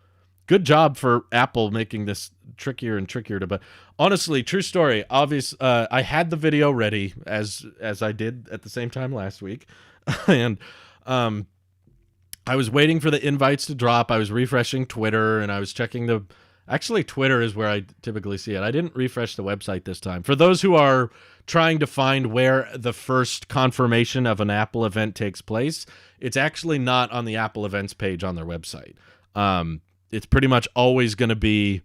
A: good job for Apple making this trickier and trickier to... But honestly, true story, I had the video ready as I did at the same time last week. And I was waiting for the invites to drop. I was refreshing Twitter, and I was checking the... Actually, Twitter is where I typically see it. I didn't refresh the website this time. For those who are trying to find where the first confirmation of an Apple event takes place, it's actually not on the Apple events page on their website. It's pretty much always going to be,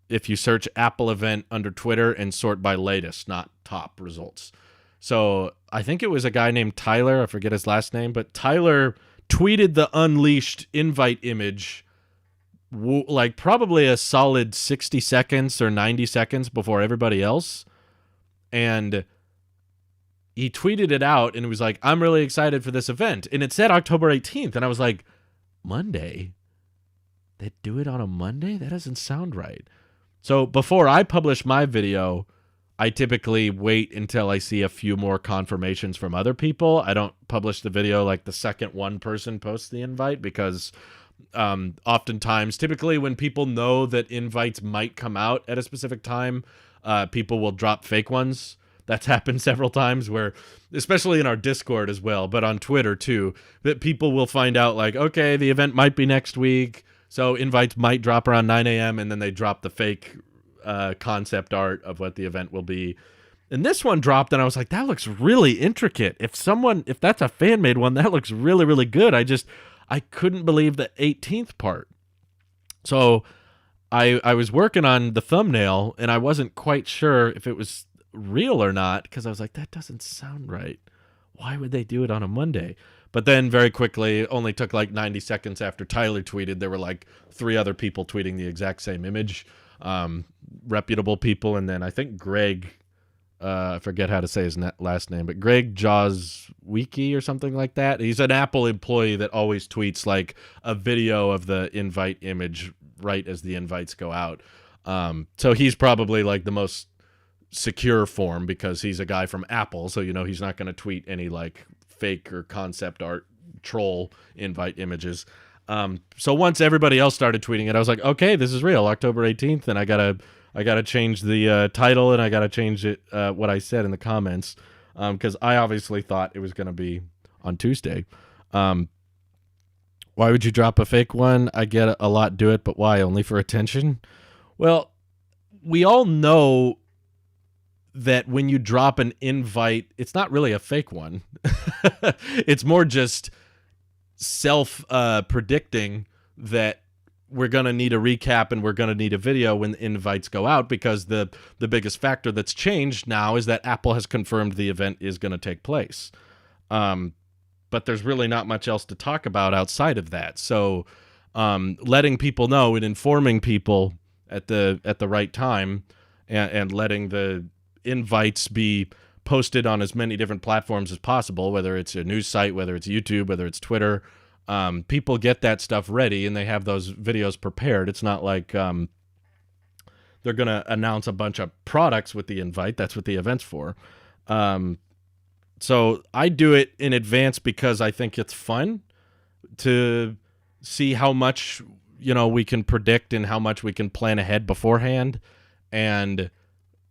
A: if you search Apple event under Twitter and sort by latest, not top results. So I think it was a guy named Tyler. I forget his last name, but Tyler tweeted the unleashed invite image like probably a solid 60 seconds or 90 seconds before everybody else. And he tweeted it out and it was like, I'm really excited for this event. And it said October 18th. And I was like, Monday? They do it on a Monday? That doesn't sound right. So before I publish my video, I typically wait until I see a few more confirmations from other people. I don't publish the video like the second one person posts the invite, because oftentimes, typically when people know that invites might come out at a specific time, people will drop fake ones. That's happened several times, where, especially in our Discord as well, but on Twitter too, that people will find out like, okay, the event might be next week, so invites might drop around 9 a.m. and then they drop the fake concept art of what the event will be. And this one dropped, and I was like, that looks really intricate. If that's a fan-made one, that looks really, really good. I couldn't believe the 18th part. So I was working on the thumbnail, and I wasn't quite sure if it was real or not, because I was like, that doesn't sound right. Why would they do it on a Monday? But then very quickly, it only took like 90 seconds after Tyler tweeted, there were like 3 other people tweeting the exact same image, reputable people. And then I think Greg, I forget how to say his last name, but Greg Joswicki or something like that. He's an Apple employee that always tweets like a video of the invite image right as the invites go out. So he's probably like the most secure form because he's a guy from Apple, so he's not going to tweet any like fake or concept art troll invite images. So once everybody else started tweeting it, I was like, okay, this is real. October 18th, and I gotta change the title, and I gotta change it what I said in the comments, because I obviously thought it was gonna be on Tuesday. Why would you drop a fake one? I get a lot do it, but why? Only for attention? Well, we all know that when you drop an invite, it's not really a fake one. It's more just self-predicting that we're going to need a recap and we're going to need a video when the invites go out, because the biggest factor that's changed now is that Apple has confirmed the event is going to take place. But there's really not much else to talk about outside of that. So letting people know and informing people at the right time, and letting the invites be posted on as many different platforms as possible, whether it's a news site, whether it's YouTube, whether it's Twitter. People get that stuff ready and they have those videos prepared. It's not like they're going to announce a bunch of products with the invite. That's what the event's for. So I do it in advance because I think it's fun to see how much, we can predict and how much we can plan ahead beforehand. And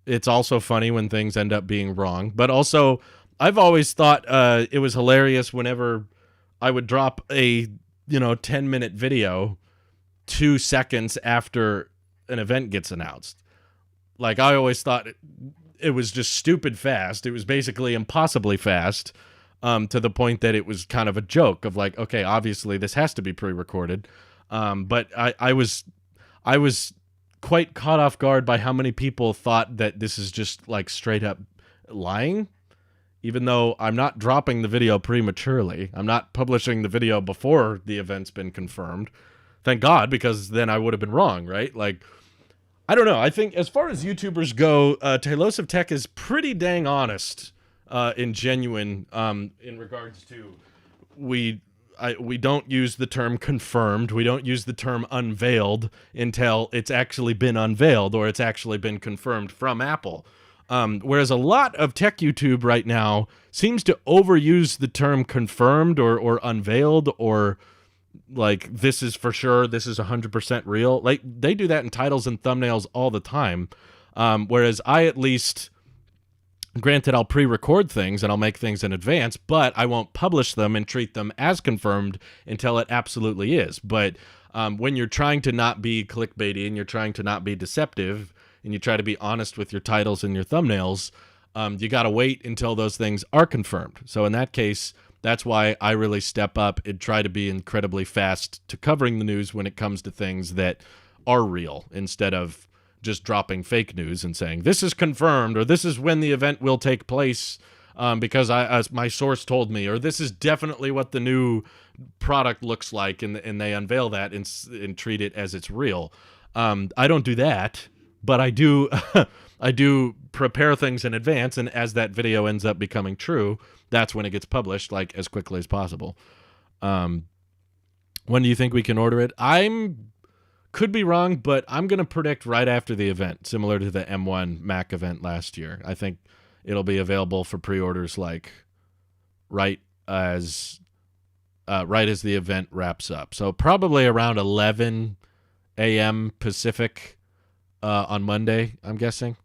A: it's also funny when things end up being wrong. But also, I've always thought it was hilarious whenever I would drop a 10-minute video 2 seconds after an event gets announced. Like, I always thought it was just stupid fast. It was basically impossibly fast, to the point that it was kind of a joke of like, okay, obviously this has to be pre-recorded. But I was quite caught off guard by how many people thought that this is just like straight up lying, even though I'm not dropping the video prematurely. I'm not publishing the video before the event's been confirmed. Thank God, because then I would have been wrong, right? Like, I don't know. I think as far as YouTubers go, Tailosive Tech is pretty dang honest and genuine in regards to we don't use the term confirmed. We don't use the term unveiled until it's actually been unveiled or it's actually been confirmed from Apple. Whereas a lot of tech YouTube right now seems to overuse the term confirmed or unveiled, or like, this is for sure, this is 100% real. Like, they do that in titles and thumbnails all the time. Whereas I, at least, granted, I'll pre-record things and I'll make things in advance, but I won't publish them and treat them as confirmed until it absolutely is. But when you're trying to not be clickbaity and you're trying to not be deceptive and you try to be honest with your titles and your thumbnails, you got to wait until those things are confirmed. So in that case, that's why I really step up and try to be incredibly fast to covering the news when it comes to things that are real, instead of just dropping fake news and saying this is confirmed, or this is when the event will take place because as my source told me, or this is definitely what the new product looks like, and they unveil that and treat it as it's real. I don't do that, but I do I do prepare things in advance, and as that video ends up becoming true, that's when it gets published, like, as quickly as possible. When do you think we can order it? Could be wrong, but I'm going to predict right after the event, similar to the M1 Mac event last year. I think it'll be available for pre-orders like right as the event wraps up. So probably around 11 a.m. Pacific on Monday, I'm guessing.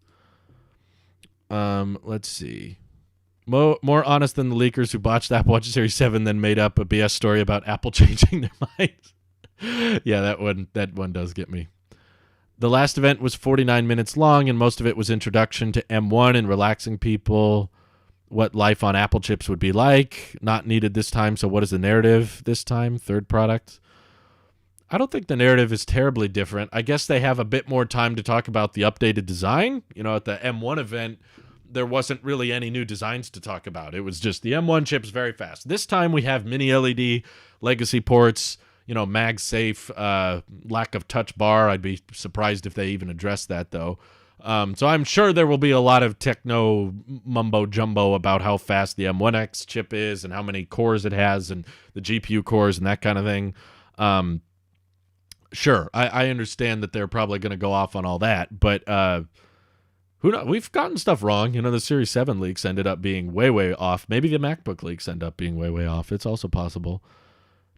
A: Let's see. More honest than the leakers who botched the Apple Watch Series 7 then made up a BS story about Apple changing their minds. Yeah, that one does get me. The last event was 49 minutes long, and most of it was introduction to M1 and relaxing people what life on Apple chips would be like. Not needed this time, so what is the narrative this time? Third product. I don't think the narrative is terribly different. I guess they have a bit more time to talk about the updated design. At the M1 event, there wasn't really any new designs to talk about. It was just the M1 chips very fast. This time we have mini LED, legacy ports, Magsafe, lack of touch bar. I'd be surprised if they even address that, though. So I'm sure there will be a lot of techno mumbo-jumbo about how fast the M1x chip is and how many cores it has and the GPU cores and that kind of thing. Sure, I understand that they're probably going to go off on all that, but Who knows? We've gotten stuff wrong. The Series 7 leaks ended up being way, way off. Maybe the MacBook leaks end up being way, way off. It's also possible.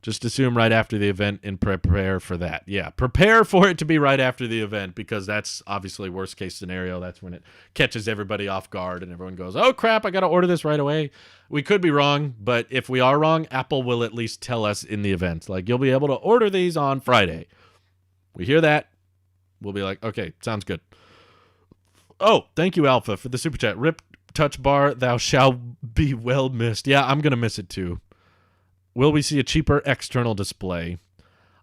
A: Just assume right after the event and prepare for that. Yeah, prepare for it to be right after the event, because that's obviously worst case scenario. That's when it catches everybody off guard and everyone goes, oh crap, I got to order this right away. We could be wrong, but if we are wrong, Apple will at least tell us in the event. Like, you'll be able to order these on Friday. We hear that. We'll be like, okay, sounds good. Oh, thank you, Alpha, for the super chat. Rip touch bar, thou shalt be well missed. Yeah, I'm going to miss it too. Will we see a cheaper external display?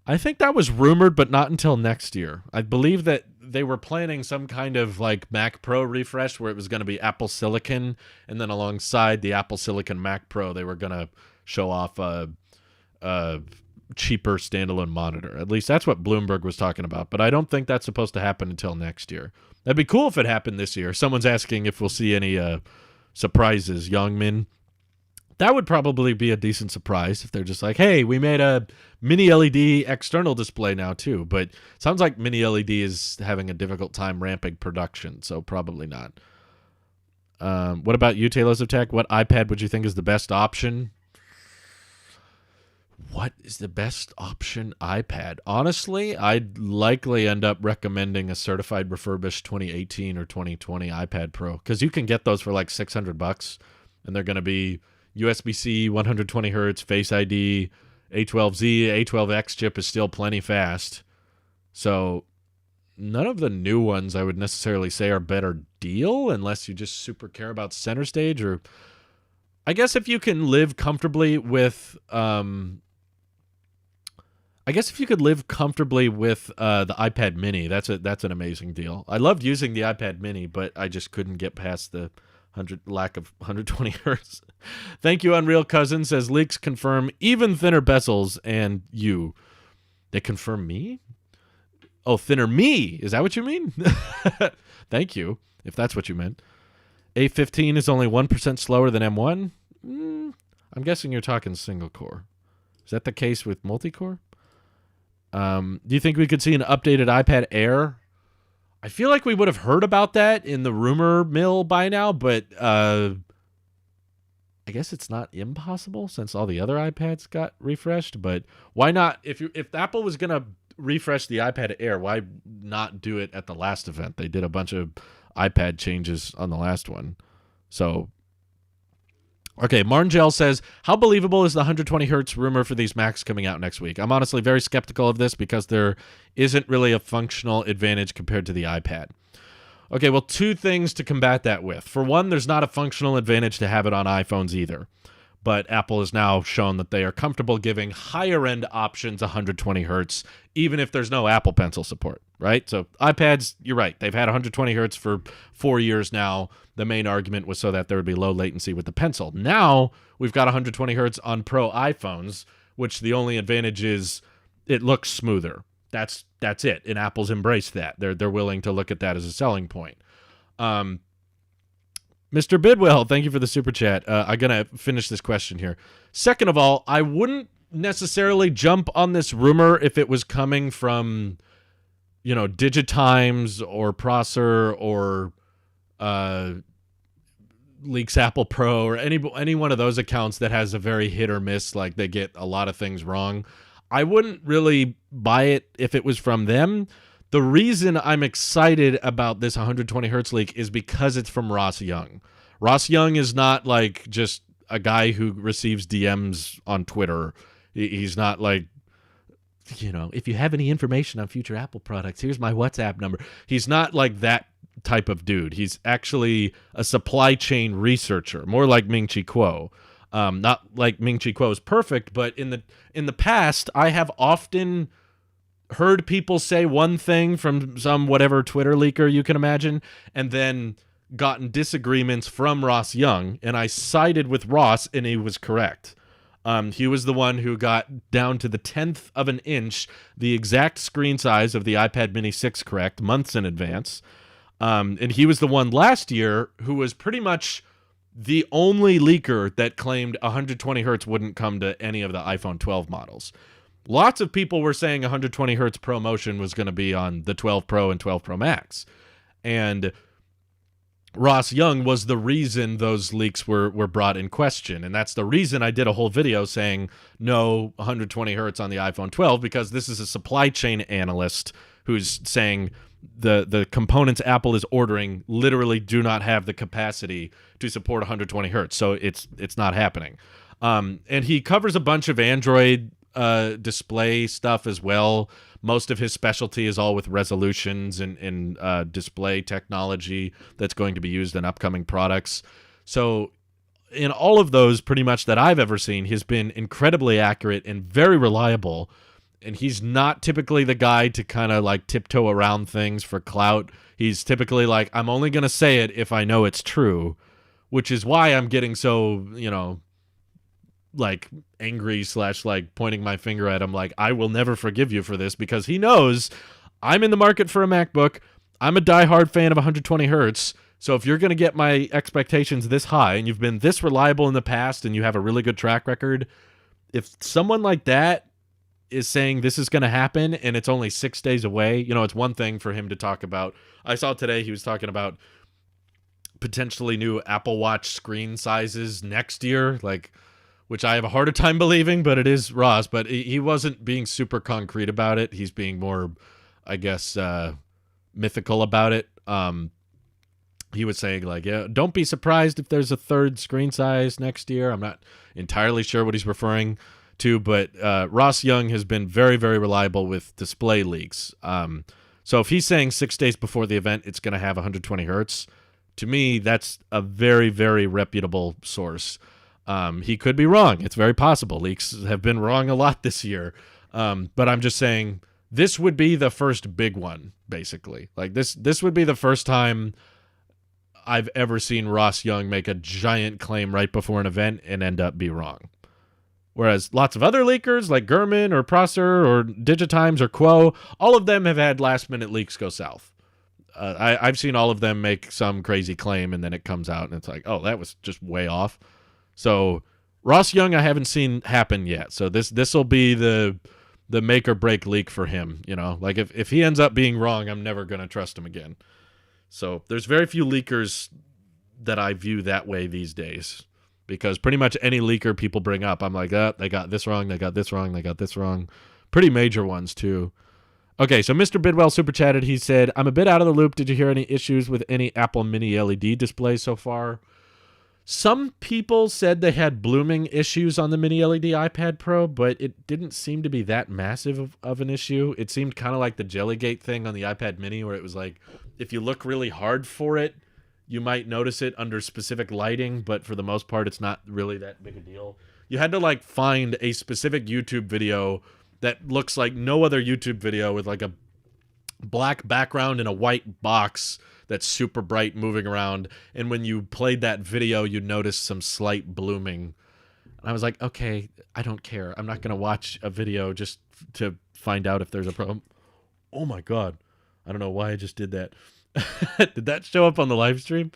A: I think that was rumored, but not until next year. I believe that they were planning some kind of like Mac Pro refresh where it was going to be Apple Silicon, and then alongside the Apple Silicon Mac Pro, they were going to show off a cheaper standalone monitor. At least that's what Bloomberg was talking about, but I don't think that's supposed to happen until next year. That'd be cool if it happened this year. Someone's asking if we'll see any surprises, Youngmin. That would probably be a decent surprise if they're just like, hey, we made a mini LED external display now too. But it sounds like mini LED is having a difficult time ramping production, so probably not. What about you, Tailosive Tech? What iPad would you think is the best option? What is the best option iPad? Honestly, I'd likely end up recommending a certified refurbished 2018 or 2020 iPad Pro, because you can get those for like $600, and they're going to be USB-C, 120 hertz, Face ID, A12Z, A12X chip is still plenty fast. So none of the new ones I would necessarily say are better deal, unless you just super care about center stage. Or I guess if you can live comfortably with the iPad Mini, that's an amazing deal. I loved using the iPad Mini, but I just couldn't get past the lack of 120 hertz. Thank you, Unreal Cousin. Says leaks confirm even thinner bezels, and they confirm me? Oh, thinner me. Is that what you mean? Thank you, if that's what you meant. A15 is only 1% slower than M1. I'm guessing you're talking single core. Is that the case with multi-core? Do you think we could see an updated iPad Air? I feel like we would have heard about that in the rumor mill by now, but I guess it's not impossible since all the other iPads got refreshed. But why not? If Apple was going to refresh the iPad Air, why not do it at the last event? They did a bunch of iPad changes on the last one. So, okay, Marngel says, how believable is the 120 hertz rumor for these Macs coming out next week? I'm honestly very skeptical of this because there isn't really a functional advantage compared to the iPad. Okay, well, two things to combat that with. For one, there's not a functional advantage to have it on iPhones either. But Apple has now shown that they are comfortable giving higher-end options 120 hertz, even if there's no Apple Pencil support, right? So iPads, you're right. They've had 120 hertz for 4 years now. The main argument was so that there would be low latency with the Pencil. Now we've got 120 hertz on Pro iPhones, which the only advantage is it looks smoother. That's it. And Apple's embraced that. They're willing to look at that as a selling point. Mr. Bidwell, thank you for the super chat. I'm going to finish this question here. Second of all, I wouldn't necessarily jump on this rumor if it was coming from, Digitimes or Prosser or Leaks Apple Pro or any one of those accounts that has a very hit or miss, like they get a lot of things wrong. I wouldn't really buy it if it was from them. The reason I'm excited about this 120 hertz leak is because it's from Ross Young. Ross Young is not like just a guy who receives DMs on Twitter. He's not like, if you have any information on future Apple products, here's my WhatsApp number. He's not like that type of dude. He's actually a supply chain researcher, more like Ming-Chi Kuo. Not like Ming-Chi Kuo is perfect, but in the past, I have often heard people say one thing from some whatever Twitter leaker you can imagine, and then gotten disagreements from Ross Young, and I sided with Ross, and he was correct. He was the one who got down to the 10th of an inch, the exact screen size of the iPad Mini 6 correct, months in advance. And he was the one last year who was pretty much the only leaker that claimed 120 hertz wouldn't come to any of the iPhone 12 models. Lots of people were saying 120 hertz ProMotion was going to be on the 12 Pro and 12 Pro Max. And Ross Young was the reason those leaks were brought in question. And that's the reason I did a whole video saying no 120 hertz on the iPhone 12, because this is a supply chain analyst who's saying the components Apple is ordering literally do not have the capacity to support 120 hertz. So it's not happening. And he covers a bunch of Android display stuff as well. Most of his specialty is all with resolutions and display technology that's going to be used in upcoming products. So in all of those pretty much that I've ever seen, he's been incredibly accurate and very reliable. And he's not typically the guy to kind of like tiptoe around things for clout. He's typically like, I'm only going to say it if I know it's true, which is why I'm getting so, like angry / like pointing my finger at him like, I will never forgive you for this, because he knows I'm in the market for a MacBook. I'm a diehard fan of 120 hertz. So if you're going to get my expectations this high and you've been this reliable in the past and you have a really good track record, if someone like that is saying this is going to happen and it's only 6 days away, it's one thing for him to talk about. I saw today he was talking about potentially new Apple Watch screen sizes next year, like, which I have a harder time believing, but it is Ross. But he wasn't being super concrete about it. He's being more, I guess, mythical about it. He was saying, like, yeah, don't be surprised if there's a third screen size next year. I'm not entirely sure what he's referring to, but Ross Young has been very, very reliable with display leaks. So if he's saying 6 days before the event it's going to have 120 hertz, to me, that's a very, very reputable source. He could be wrong. It's very possible. Leaks have been wrong a lot this year. But I'm just saying this would be the first big one, basically. Like this would be the first time I've ever seen Ross Young make a giant claim right before an event and end up be wrong. Whereas lots of other leakers like Gurman or Prosser or Digitimes or Quo, all of them have had last-minute leaks go south. I've seen all of them make some crazy claim and then it comes out and it's like, oh, that was just way off. So Ross Young, I haven't seen happen yet. So this will be the make or break leak for him. Like if he ends up being wrong, I'm never going to trust him again. So there's very few leakers that I view that way these days, because pretty much any leaker people bring up, I'm like, they got this wrong. They got this wrong. They got this wrong. Pretty major ones too. Okay. So Mr. Bidwell super chatted. He said, I'm a bit out of the loop. Did you hear any issues with any Apple mini LED displays so far? Some people said they had blooming issues on the mini LED iPad Pro, but it didn't seem to be that massive of an issue. It seemed kind of like the Jellygate thing on the iPad mini, where it was like, if you look really hard for it, you might notice it under specific lighting, but for the most part, it's not really that big a deal. You had to like find a specific YouTube video that looks like no other YouTube video, with like a black background and a white box that's super bright moving around. And when you played that video, you noticed some slight blooming. And I was like, okay, I don't care. I'm not going to watch a video just to find out if there's a problem. Oh my God. I don't know why I just did that. Did that show up on the live stream?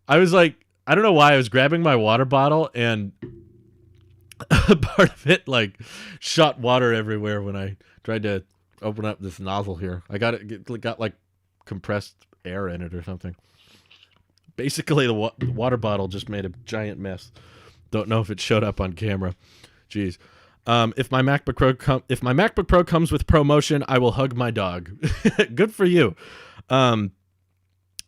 A: I was like, I don't know why I was grabbing my water bottle and part of it like shot water everywhere when I tried to open up this nozzle here. I got like compressed air in it or something. Basically, the water bottle just made a giant mess. Don't know if it showed up on camera. Jeez. If my MacBook Pro comes with ProMotion, I will hug my dog. Good for you.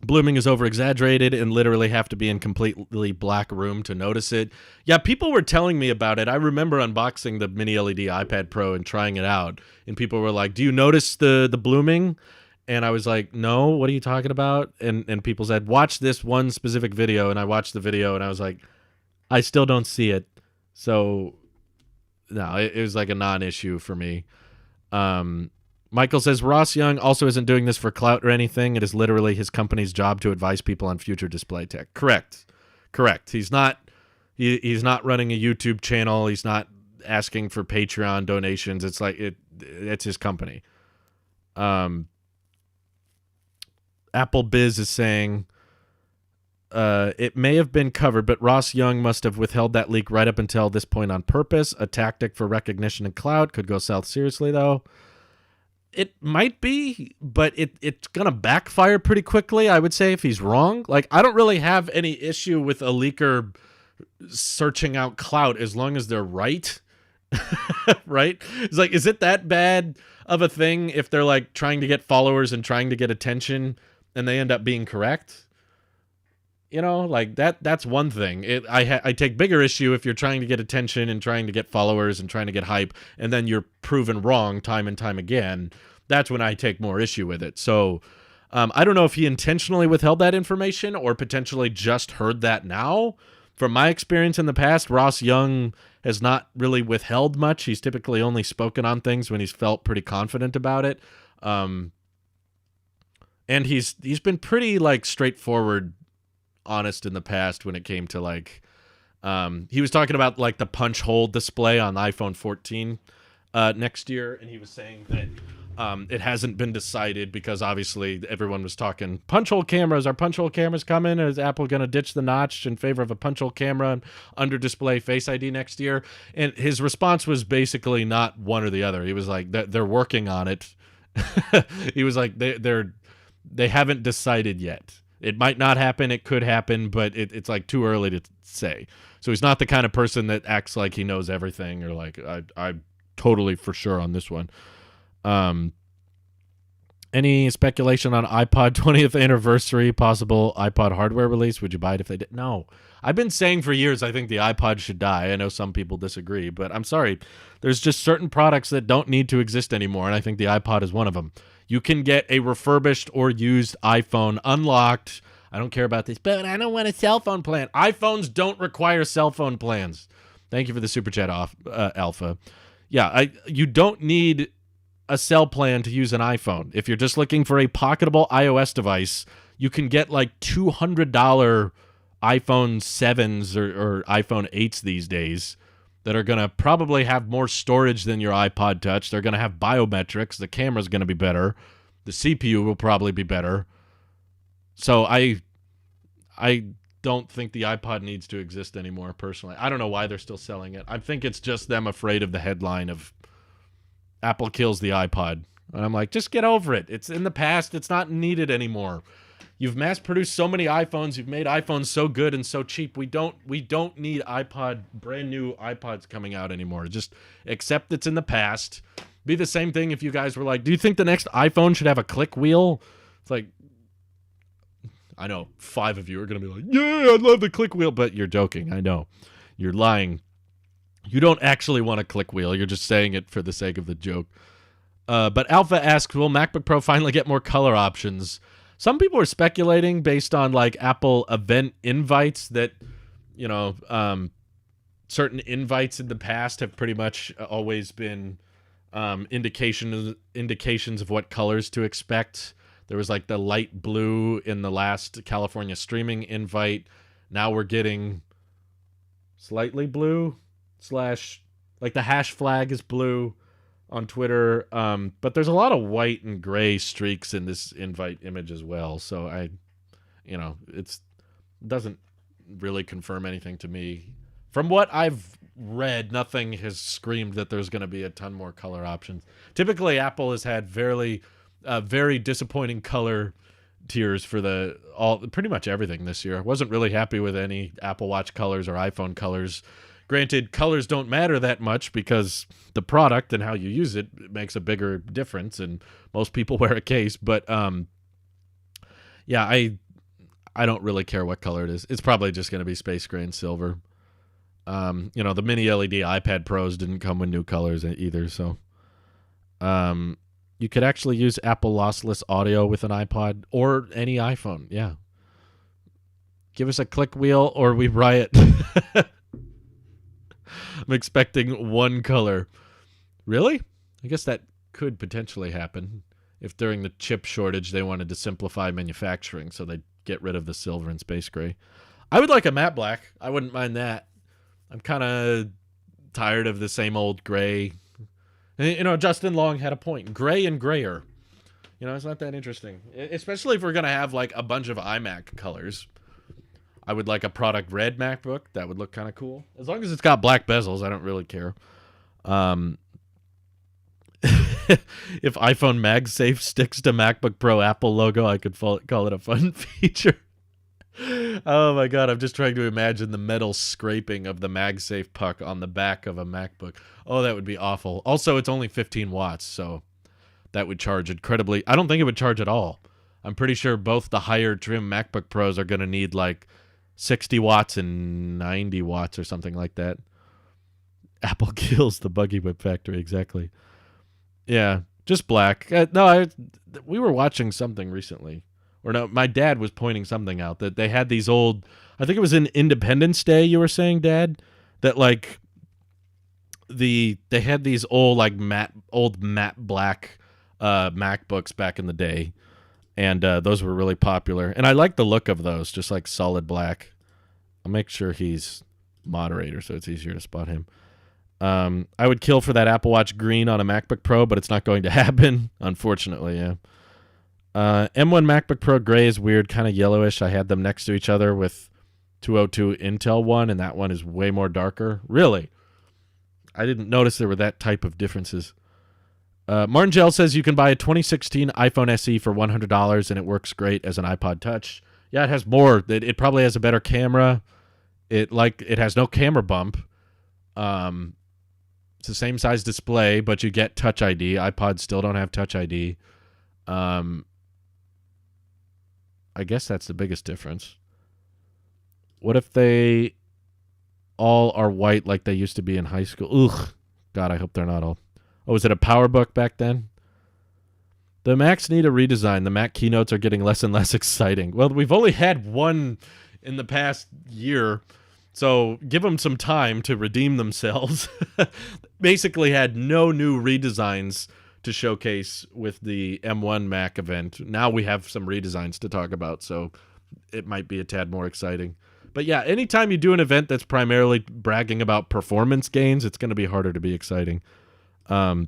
A: Blooming is over exaggerated and literally have to be in completely black room to notice it. Yeah, people were telling me about it. I remember unboxing the mini LED iPad Pro and trying it out, and people were like, "Do you notice the blooming?" And I was like, "No, what are you talking about?" And people said, "Watch this one specific video." And I watched the video and I was like, "I still don't see it." So no, it was like a non-issue for me. Michael says, Ross Young also isn't doing this for clout or anything. It is literally his company's job to advise people on future display tech. Correct. He's not running a YouTube channel. He's not asking for Patreon donations. It's like it's his company. Apple Biz is saying, it may have been covered, but Ross Young must have withheld that leak right up until this point on purpose. A tactic for recognition and clout. Could go south seriously, though. It might be, but it's gonna backfire pretty quickly, I would say, if he's wrong. Like, I don't really have any issue with a leaker searching out clout as long as they're right. Right? It's like, is it that bad of a thing if they're like trying to get followers and trying to get attention and they end up being correct? You know, like that's one thing. I take bigger issue if you're trying to get attention and trying to get followers and trying to get hype, and then you're proven wrong time and time again. That's when I take more issue with it. So I don't know if he intentionally withheld that information or potentially just heard that now. From my experience in the past, Ross Young has not really withheld much. He's typically only spoken on things when he's felt pretty confident about it. And he's been pretty like straightforward, honest in the past when it came to like he was talking about like the punch hole display on the iPhone 14 next year, and he was saying that it hasn't been decided because obviously everyone was talking punch hole cameras. Are punch hole cameras coming? Is Apple going to ditch the notch in favor of a punch hole camera and under display Face ID next year? And his response was basically not one or the other. He was like, they're working on it. He was like, they haven't decided yet. It might not happen. It could happen, but it's like too early to say. So he's not the kind of person that acts like he knows everything or like I'm totally for sure on this one. Any speculation on iPod 20th anniversary, possible iPod hardware release? Would you buy it if they did? No. I've been saying for years I think the iPod should die. I know some people disagree, but I'm sorry. There's just certain products that don't need to exist anymore, and I think the iPod is one of them. You can get a refurbished or used iPhone unlocked. I don't care about this, but I don't want a cell phone plan. iPhones don't require cell phone plans. Thank you for the super chat, Alpha. Yeah, you don't need a cell plan to use an iPhone. If you're just looking for a pocketable iOS device, you can get like $200 iPhone 7s or iPhone 8s these days that are going to probably have more storage than your iPod Touch. They're going to have biometrics. The camera's going to be better. The CPU will probably be better. So I don't think the iPod needs to exist anymore, personally. I don't know why they're still selling it. I think it's just them afraid of the headline of Apple kills the iPod. And I'm like, just get over it. It's in the past. It's not needed anymore. You've mass-produced so many iPhones. You've made iPhones so good and so cheap. We don't need brand new iPods coming out anymore. Just accept it's in the past. Be the same thing if you guys were like, do you think the next iPhone should have a click wheel? It's like, I know 5 of you are going to be like, yeah, I love the click wheel. But you're joking. I know. You're lying. You don't actually want a click wheel. You're just saying it for the sake of the joke. But Alpha asks, will MacBook Pro finally get more color options? Some people are speculating based on like Apple event invites that, you know, certain invites in the past have pretty much always been indications of what colors to expect. There was like the light blue in the last California streaming invite. Now we're getting slightly blue / like the hash flag is blue on Twitter. But there's a lot of white and gray streaks in this invite image as well. So it doesn't really confirm anything to me. From what I've read, nothing has screamed that there's going to be a ton more color options. Typically, Apple has had very disappointing color tiers for pretty much everything this year. I wasn't really happy with any Apple Watch colors or iPhone colors. Granted, colors don't matter that much because the product and how you use it makes a bigger difference, and most people wear a case. But yeah, I don't really care what color it is. It's probably just going to be space gray and silver. The mini LED iPad Pros didn't come with new colors either, so you could actually use Apple lossless audio with an iPod or any iPhone. Yeah. Give us a click wheel or we riot. I'm expecting one color. Really? I guess that could potentially happen if during the chip shortage they wanted to simplify manufacturing, so they'd get rid of the silver and space gray. I would like a matte black. I wouldn't mind that. I'm kind of tired of the same old gray. And, Justin Long had a point. Gray and grayer. It's not that interesting. Especially if we're going to have like a bunch of iMac colors. I would like a product red MacBook. That would look kind of cool. As long as it's got black bezels, I don't really care. If iPhone MagSafe sticks to MacBook Pro Apple logo, I could call it a fun feature. Oh my god, I'm just trying to imagine the metal scraping of the MagSafe puck on the back of a MacBook. Oh, that would be awful. Also, it's only 15 watts, so that would charge incredibly. I don't think it would charge at all. I'm pretty sure both the higher trim MacBook Pros are going to need like 60 watts and 90 watts or something like that. Apple kills the buggy whip factory, exactly. Yeah, just black. We were watching something recently. Or no, my dad was pointing something out that they had these old, I think it was in Independence Day, you were saying, Dad? That like they had these old like matte black MacBooks back in the day. And those were really popular. And I like the look of those, just like solid black. I'll make sure he's moderator so it's easier to spot him. I would kill for that Apple Watch green on a MacBook Pro, but it's not going to happen, unfortunately, yeah. M1 MacBook Pro gray is weird, kind of yellowish. I had them next to each other with 202 Intel one, and that one is way more darker. Really? I didn't notice there were that type of differences. Martin Gel says you can buy a 2016 iPhone SE for $100, and it works great as an iPod Touch. Yeah, it has more. It probably has a better camera. It has no camera bump. It's the same size display, but you get Touch ID. iPods still don't have Touch ID. I guess that's the biggest difference. What if they all are white like they used to be in high school? Ugh. God, I hope they're not all. Oh, was it a PowerBook back then? The Macs need a redesign. The Mac keynotes are getting less and less exciting. Well, we've only had one in the past year, so give them some time to redeem themselves. Basically had no new redesigns to showcase with the M1 Mac event. Now we have some redesigns to talk about, so it might be a tad more exciting. But yeah, anytime you do an event that's primarily bragging about performance gains, it's going to be harder to be exciting. The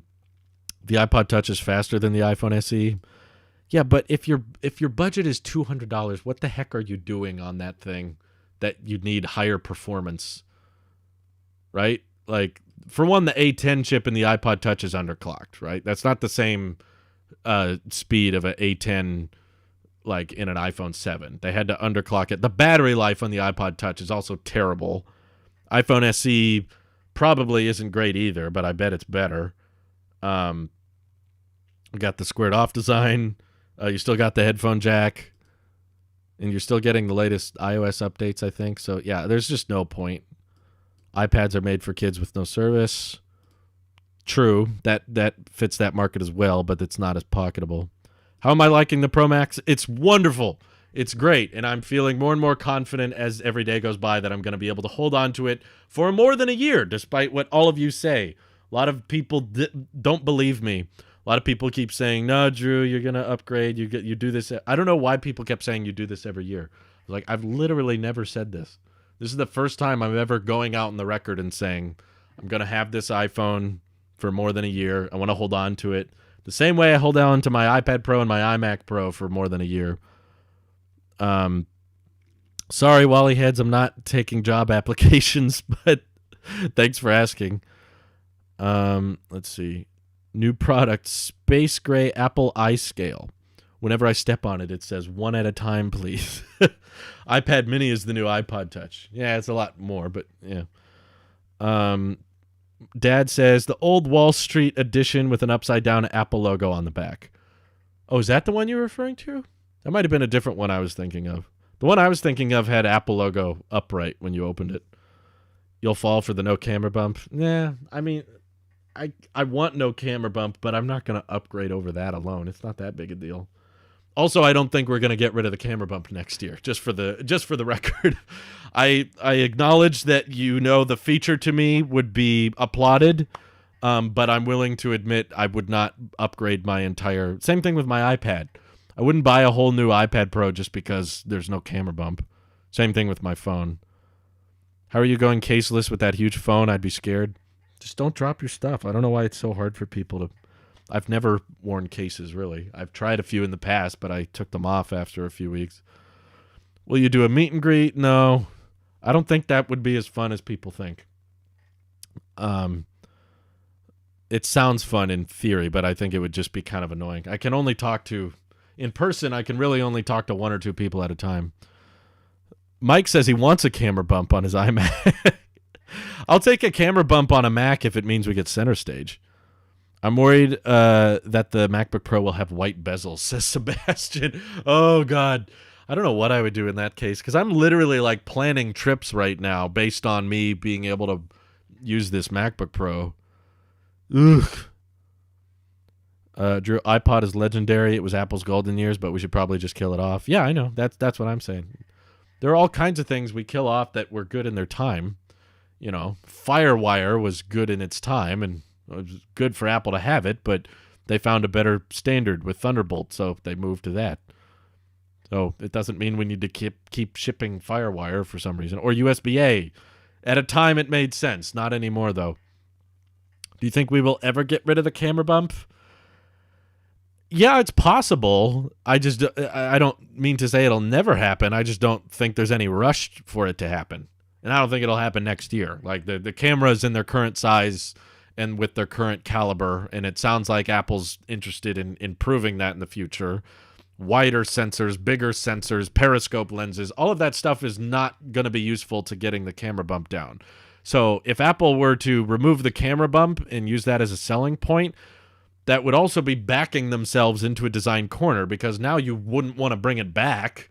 A: iPod Touch is faster than the iPhone SE. Yeah, but if your budget is $200, what the heck are you doing on that thing that you need higher performance? Right? Like, for one, the A10 chip in the iPod Touch is underclocked, right? That's not the same speed of an A10 like in an iPhone 7. They had to underclock it. The battery life on the iPod Touch is also terrible. iPhone SE probably isn't great either, but I bet it's better. We got the squared off design. You still got the headphone jack. And you're still getting the latest iOS updates, I think. So, yeah, there's just no point. iPads are made for kids with no service. True, that fits that market as well, but it's not as pocketable. How am I liking the Pro Max? It's wonderful. It's great, and I'm feeling more and more confident as every day goes by that I'm going to be able to hold on to it for more than a year, despite what all of you say. A lot of people don't believe me. A lot of people keep saying, no, Drew, you're going to upgrade. You do this. I don't know why people kept saying you do this every year. Like, I've literally never said this. This is the first time I'm ever going out on the record and saying, I'm going to have this iPhone for more than a year. I want to hold on to it the same way I hold on to my iPad Pro and my iMac Pro for more than a year. Sorry, Wally Heads, I'm not taking job applications, but thanks for asking. Let's see. New product, Space Gray Apple iScale. Whenever I step on it, it says one at a time, please. iPad mini is the new iPod Touch. Yeah, it's a lot more, but yeah. Dad says the old Wall Street edition with an upside down Apple logo on the back. Oh, is that the one you're referring to? That might have been a different one I was thinking of. The one I was thinking of had Apple logo upright when you opened it. You'll fall for the no camera bump. Yeah, I mean, I want no camera bump, but I'm not going to upgrade over that alone. It's not that big a deal. Also, I don't think we're going to get rid of the camera bump next year, just for the record. I acknowledge that, the feature to me would be applauded, but I'm willing to admit I would not upgrade my entire... Same thing with my iPad. I wouldn't buy a whole new iPad Pro just because there's no camera bump. Same thing with my phone. How are you going caseless with that huge phone? I'd be scared. Just don't drop your stuff. I don't know why it's so hard for people to... I've never worn cases, really. I've tried a few in the past, but I took them off after a few weeks. Will you do a meet and greet? No. I don't think that would be as fun as people think. it sounds fun in theory, but I think it would just be kind of annoying. I can only talk to, in person, I can really only talk to one or two people at a time. Mike says he wants a camera bump on his iMac. I'll take a camera bump on a Mac if it means we get center stage. I'm worried that the MacBook Pro will have white bezels, says Sebastian. Oh, God. I don't know what I would do in that case, because I'm literally like planning trips right now based on me being able to use this MacBook Pro. Ugh. Drew, iPod is legendary. It was Apple's golden years, but we should probably just kill it off. Yeah, I know. That's what I'm saying. There are all kinds of things we kill off that were good in their time. You know, FireWire was good in its time, and it was good for Apple to have it, but they found a better standard with Thunderbolt, so they moved to that. So it doesn't mean we need to keep shipping FireWire for some reason, or USB-A. At a time, it made sense. Not anymore, though. Do you think we will ever get rid of the camera bump? Yeah, it's possible. I don't mean to say it'll never happen. I just don't think there's any rush for it to happen. And I don't think it'll happen next year. Like the cameras in their current size and with their current caliber, and it sounds like Apple's interested in improving that in the future. Wider sensors, bigger sensors, periscope lenses, all of that stuff is not going to be useful to getting the camera bump down. So if Apple were to remove the camera bump and use that as a selling point, that would also be backing themselves into a design corner, because now you wouldn't want to bring it back.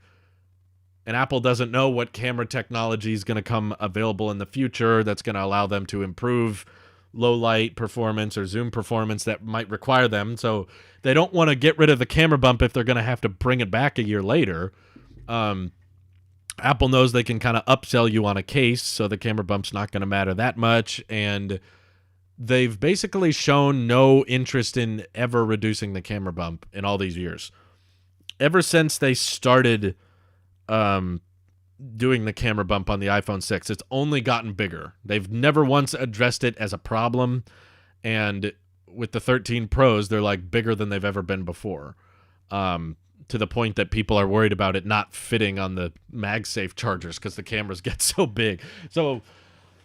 A: And Apple doesn't know what camera technology is going to come available in the future that's going to allow them to improve low light performance or zoom performance that might require them. So they don't want to get rid of the camera bump if they're going to have to bring it back a year later. Apple knows they can kind of upsell you on a case, so the camera bump's not going to matter that much. And they've basically shown no interest in ever reducing the camera bump in all these years. Ever since they started doing the camera bump on the iPhone 6, it's only gotten bigger. They've never once addressed it as a problem, and with the 13 Pros, they're like bigger than they've ever been before, to the point that people are worried about it not fitting on the MagSafe chargers because the cameras get so big. So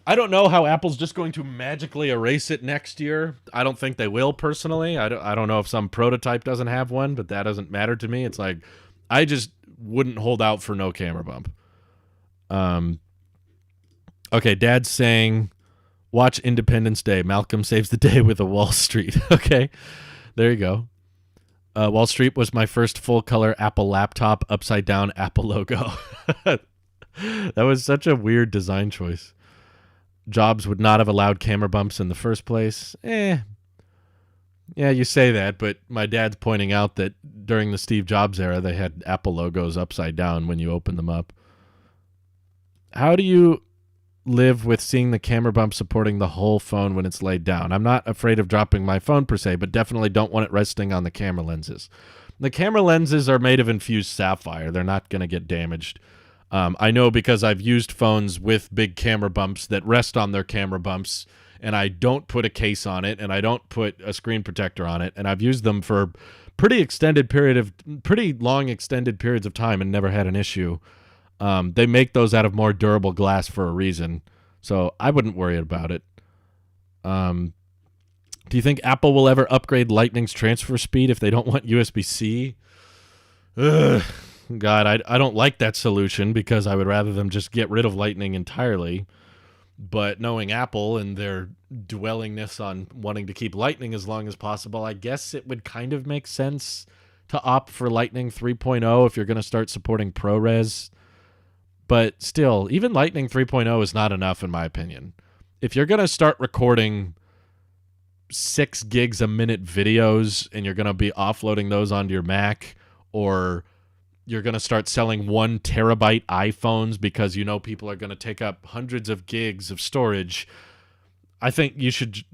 A: I don't know how Apple's just going to magically erase it next year. I don't think they will, personally. I don't know if some prototype doesn't have one, but that doesn't matter to me. It's like, I just wouldn't hold out for no camera bump. Okay, Dad's saying, watch Independence Day. Malcolm saves the day with a Wall Street. Okay, there you go. Wall Street was my first full-color Apple laptop, upside-down Apple logo. That was such a weird design choice. Jobs would not have allowed camera bumps in the first place. Yeah, you say that, but my dad's pointing out that during the Steve Jobs era, they had Apple logos upside down when you open them up. How do you live with seeing the camera bump supporting the whole phone when it's laid down? I'm not afraid of dropping my phone per se, but definitely don't want it resting on the camera lenses. The camera lenses are made of infused sapphire. They're not going to get damaged. I know because I've used phones with big camera bumps that rest on their camera bumps, and I don't put a case on it, and I don't put a screen protector on it, and I've used them for pretty long extended periods of time and never had an issue. They make those out of more durable glass for a reason, so I wouldn't worry about it. Do you think Apple will ever upgrade Lightning's transfer speed if they don't want USB-C? Ugh. God, I don't like that solution because I would rather them just get rid of Lightning entirely. But knowing Apple and their dwellingness on wanting to keep Lightning as long as possible, I guess it would kind of make sense to opt for Lightning 3.0 if you're going to start supporting ProRes. But still, even Lightning 3.0 is not enough in my opinion. If you're going to start recording 6 gigs a minute videos and you're going to be offloading those onto your Mac, or you're going to start selling 1 terabyte iPhones because you know people are going to take up hundreds of gigs of storage, I think you should,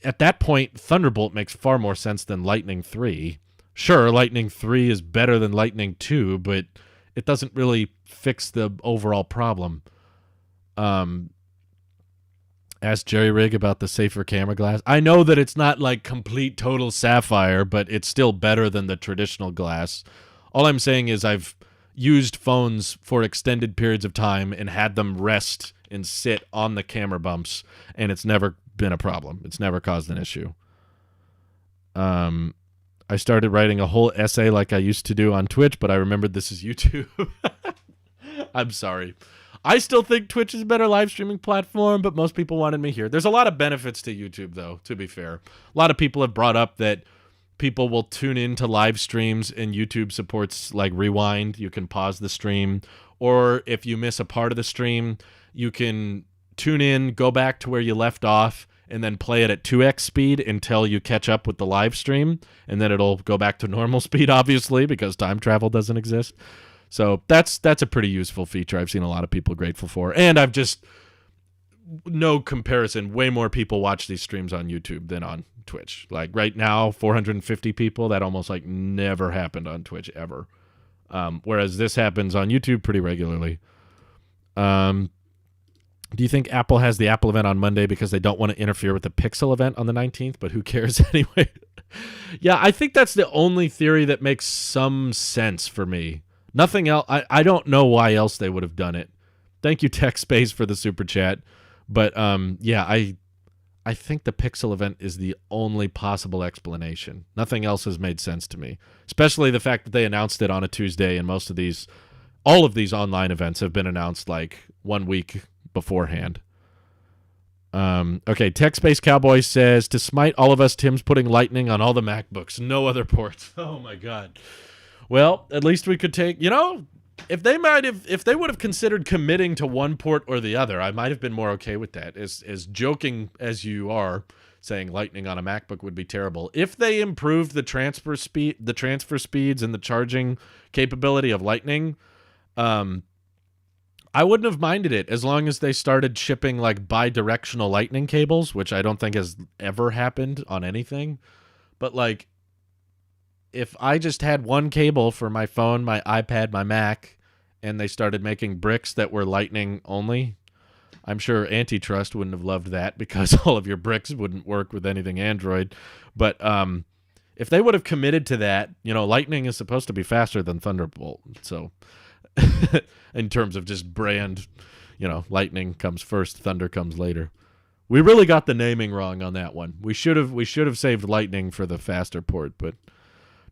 A: at that point, Thunderbolt makes far more sense than Lightning 3. Sure, Lightning 3 is better than Lightning 2, but it doesn't really fix the overall problem. Ask Jerry Rig about the safer camera glass. I know that it's not like complete total sapphire, but it's still better than the traditional glass. All I'm saying is I've used phones for extended periods of time and had them rest and sit on the camera bumps, and it's never been a problem. It's never caused an issue. I started writing a whole essay like I used to do on Twitch, but I remembered this is YouTube. I'm sorry. I still think Twitch is a better live streaming platform, but most people wanted me here. There's a lot of benefits to YouTube, though, to be fair. A lot of people have brought up that people will tune into live streams, and YouTube supports like rewind. You can pause the stream, or if you miss a part of the stream, you can tune in, go back to where you left off, and then play it at 2x speed until you catch up with the live stream, and then it'll go back to normal speed, obviously, because time travel doesn't exist. So that's a pretty useful feature I've seen a lot of people grateful for. And I've just, no comparison, way more people watch these streams on YouTube than on Twitch. Like right now, 450 people, that almost like never happened on Twitch ever. Whereas this happens on YouTube pretty regularly. Do you think Apple has the Apple event on Monday because they don't want to interfere with the Pixel event on the 19th? But who cares anyway? Yeah, I think that's the only theory that makes some sense for me. Nothing else. I don't know why else they would have done it. Thank you, TechSpace, for the super chat. But yeah, I think the Pixel event is the only possible explanation. Nothing else has made sense to me, especially the fact that they announced it on a Tuesday, and all of these online events have been announced like 1 week beforehand. Okay, TechSpace Cowboy says, to smite all of us, Tim's putting Lightning on all the MacBooks. No other ports. Oh, my God. Well, at least we could take, if they would have considered committing to one port or the other, I might have been more okay with that. As joking as you are, saying Lightning on a MacBook would be terrible. If they improved the transfer speeds and the charging capability of Lightning, I wouldn't have minded it as long as they started shipping like bi-directional Lightning cables, which I don't think has ever happened on anything. But like, if I just had one cable for my phone, my iPad, my Mac, and they started making bricks that were Lightning only, I'm sure Antitrust wouldn't have loved that because all of your bricks wouldn't work with anything Android. But if they would have committed to that, Lightning is supposed to be faster than Thunderbolt. So in terms of just brand, Lightning comes first, Thunder comes later. We really got the naming wrong on that one. We should have saved Lightning for the faster port, but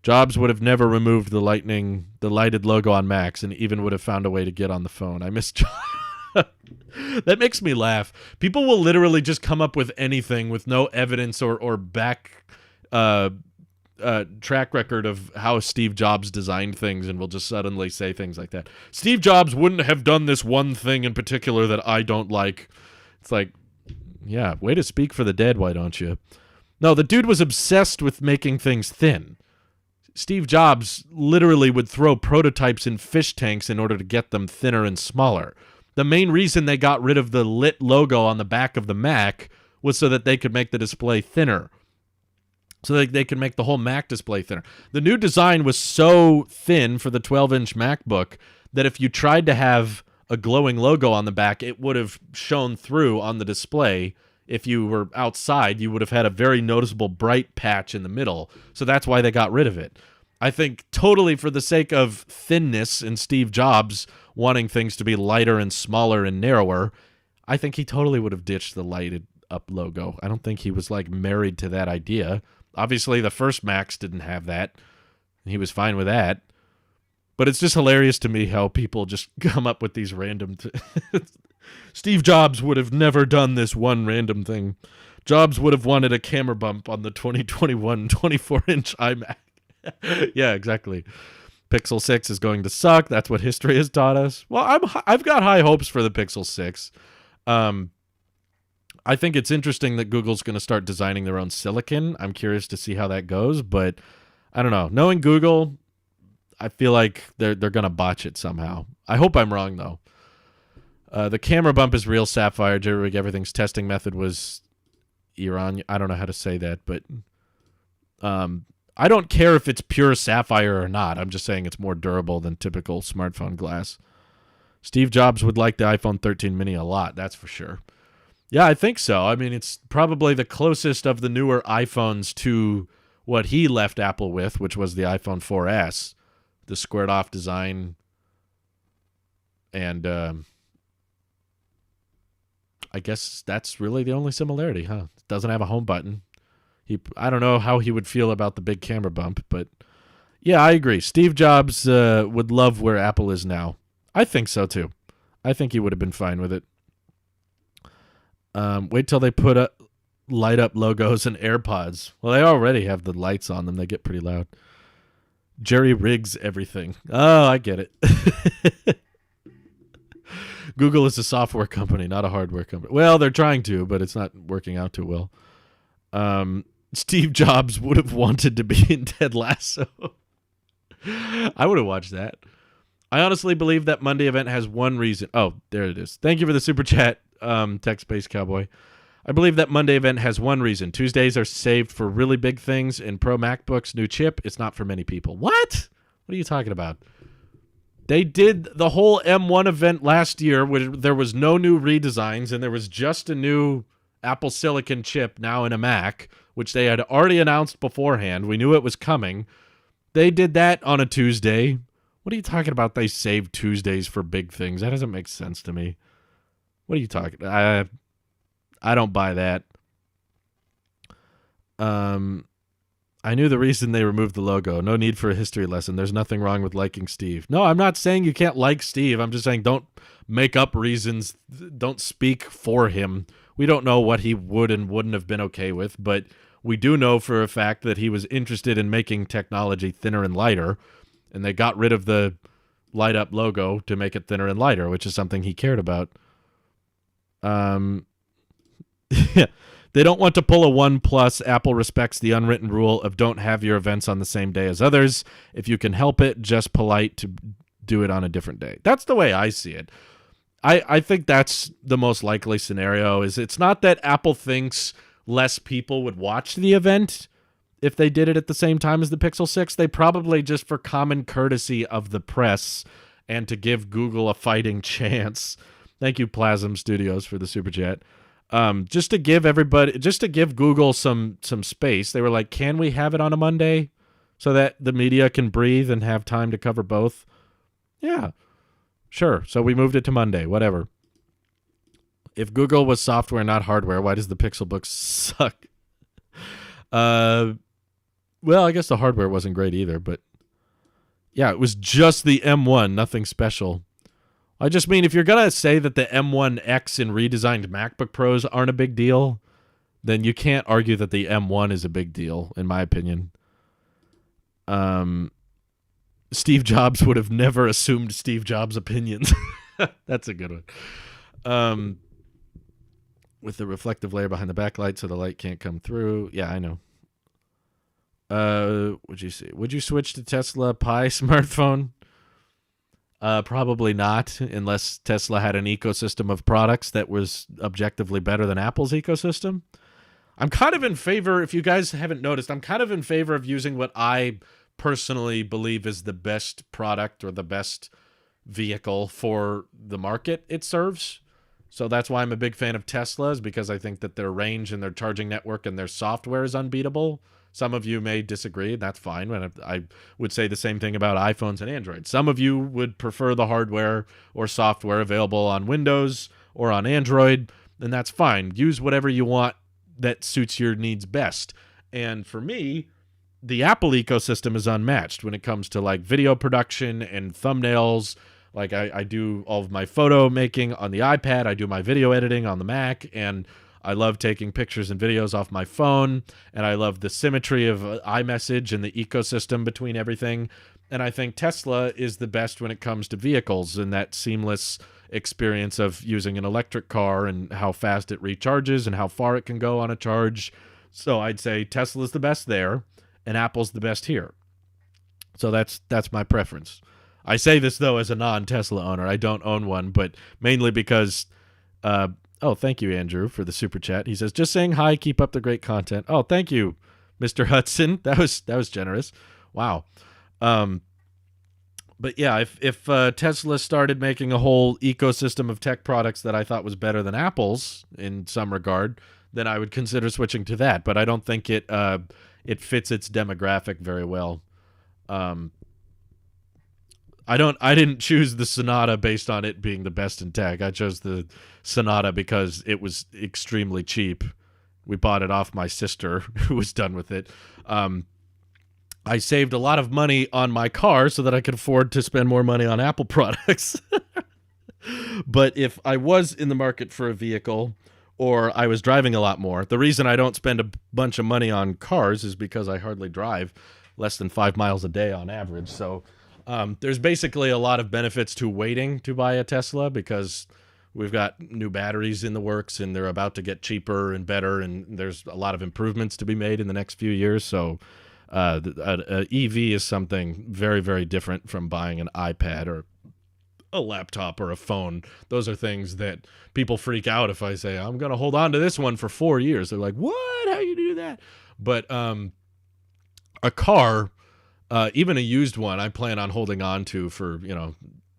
A: Jobs would have never removed the lighted logo on Macs, and even would have found a way to get on the phone. I miss Jobs. That makes me laugh. People will literally just come up with anything with no evidence or back track record of how Steve Jobs designed things, and will just suddenly say things like that. Steve Jobs wouldn't have done this one thing in particular that I don't like. It's like, yeah, way to speak for the dead, why don't you? No, the dude was obsessed with making things thin. Steve Jobs literally would throw prototypes in fish tanks in order to get them thinner and smaller. The main reason they got rid of the lit logo on the back of the Mac was so that they could make the display thinner. So that they could make the whole Mac display thinner. The new design was so thin for the 12-inch MacBook that if you tried to have a glowing logo on the back, it would have shown through on the display. If you were outside, you would have had a very noticeable bright patch in the middle. So that's why they got rid of it. I think totally for the sake of thinness and Steve Jobs wanting things to be lighter and smaller and narrower, I think he totally would have ditched the lighted up logo. I don't think he was like married to that idea. Obviously, the first Macs didn't have that. And he was fine with that. But it's just hilarious to me how people just come up with these random Steve Jobs would have never done this one random thing. Jobs would have wanted a camera bump on the 2021 24-inch iMac. Yeah, exactly. Pixel 6 is going to suck. That's what history has taught us. Well, I've got high hopes for the Pixel 6. I think it's interesting that Google's going to start designing their own silicon. I'm curious to see how that goes, but I don't know. Knowing Google, I feel like they're going to botch it somehow. I hope I'm wrong, though. The camera bump is real Sapphire. Jerry Everything's testing method was Iran. I don't know how to say that, but I don't care if it's pure Sapphire or not. I'm just saying it's more durable than typical smartphone glass. Steve Jobs would like the iPhone 13 mini a lot, that's for sure. Yeah, I think so. I mean, it's probably the closest of the newer iPhones to what he left Apple with, which was the iPhone 4S, the squared-off design, and I guess that's really the only similarity, huh? It doesn't have a home button. I don't know how he would feel about the big camera bump, but yeah, I agree. Steve Jobs would love where Apple is now. I think so too. I think he would have been fine with it. Wait till they put light up logos and AirPods. Well, they already have the lights on them. They get pretty loud. Jerry rigs everything. Oh, I get it. Google is a software company, not a hardware company. Well, they're trying to, but it's not working out too well. Steve Jobs would have wanted to be in Ted Lasso. I would have watched that. I honestly believe that Monday event has one reason. Oh, there it is. Thank you for the super chat, Tech Space Cowboy. I believe that Monday event has one reason. Tuesdays are saved for really big things. In Pro MacBook's new chip, it's not for many people. What? What are you talking about? They did the whole M1 event last year where there was no new redesigns and there was just a new Apple Silicon chip now in a Mac, which they had already announced beforehand. We knew it was coming. They did that on a Tuesday. What are you talking about? They saved Tuesdays for big things. That doesn't make sense to me. What are you talking about? I don't buy that. I knew the reason they removed the logo. No need for a history lesson. There's nothing wrong with liking Steve. No, I'm not saying you can't like Steve. I'm just saying don't make up reasons. Don't speak for him. We don't know what he would and wouldn't have been okay with, but we do know for a fact that he was interested in making technology thinner and lighter, and they got rid of the light up logo to make it thinner and lighter, which is something he cared about. Yeah. They don't want to pull a OnePlus. Apple respects the unwritten rule of don't have your events on the same day as others. If you can help it, just polite to do it on a different day. That's the way I see it. I think that's the most likely scenario. Is it's not that Apple thinks less people would watch the event if they did it at the same time as the Pixel 6. They probably just for common courtesy of the press and to give Google a fighting chance. Thank you, Plasm Studios, for the super chat. Just to give Google some space, they were like, can we have it on a Monday so that the media can breathe and have time to cover both? Yeah, sure. So we moved it to Monday, whatever. If Google was software, not hardware, why does the Pixel Book suck? Well, I guess the hardware wasn't great either, but yeah, it was just the M1, nothing special. I just mean, if you're going to say that the M1X and redesigned MacBook Pros aren't a big deal, then you can't argue that the M1 is a big deal, in my opinion. Steve Jobs would have never assumed Steve Jobs' opinions. That's a good one. With the reflective layer behind the backlight so the light can't come through. Yeah, I know. Would you switch to Tesla Pi smartphone? Probably not, unless Tesla had an ecosystem of products that was objectively better than Apple's ecosystem. I'm kind of in favor, if you guys haven't noticed, I'm kind of in favor of using what I personally believe is the best product or the best vehicle for the market it serves. So that's why I'm a big fan of Teslas, because I think that their range and their charging network and their software is unbeatable. Some of you may disagree. That's fine. I would say the same thing about iPhones and Android. Some of you would prefer the hardware or software available on Windows or on Android, and that's fine. Use whatever you want that suits your needs best. And for me, the Apple ecosystem is unmatched when it comes to like video production and thumbnails. Like I do all of my photo making on the iPad. I do my video editing on the Mac, and I love taking pictures and videos off my phone, and I love the symmetry of iMessage and the ecosystem between everything. And I think Tesla is the best when it comes to vehicles and that seamless experience of using an electric car and how fast it recharges and how far it can go on a charge. So I'd say Tesla's the best there, and Apple's the best here. So that's my preference. I say this, though, as a non-Tesla owner. I don't own one, but mainly because... oh, thank you, Andrew, for the super chat. He says, just saying hi, keep up the great content. Oh, thank you, Mr. Hudson. That was generous. Wow. But yeah, if Tesla started making a whole ecosystem of tech products that I thought was better than Apple's in some regard, then I would consider switching to that. But I don't think it fits its demographic very well. I didn't choose the Sonata based on it being the best in tech. I chose the Sonata because it was extremely cheap. we bought it off my sister who was done with it. I saved a lot of money on my car so that I could afford to spend more money on Apple products. But if I was in the market for a vehicle or I was driving a lot more, the reason I don't spend a bunch of money on cars is because I hardly drive, less than 5 miles a day on average. So there's basically a lot of benefits to waiting to buy a Tesla because we've got new batteries in the works and they're about to get cheaper and better, and there's a lot of improvements to be made in the next few years. So an EV is something very, very different from buying an iPad or a laptop or a phone. Those are things that people freak out if I say, I'm going to hold on to this one for 4 years. They're like, what? How you do that? But a car, even a used one, I plan on holding on to for,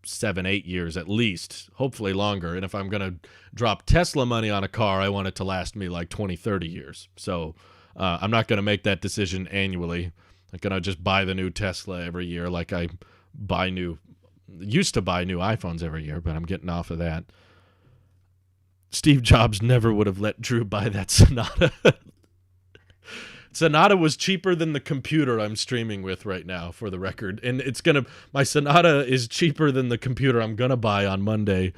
A: 7-8 years at least, hopefully longer. And if I'm going to drop Tesla money on a car, I want it to last me like 20-30 years. So I'm not going to make that decision annually. I'm going to just buy the new Tesla every year like I used to buy new iPhones every year, but I'm getting off of that. Steve Jobs never would have let Drew buy that Sonata. Sonata was cheaper than the computer I'm streaming with right now, for the record. And my Sonata is cheaper than the computer I'm going to buy on Monday.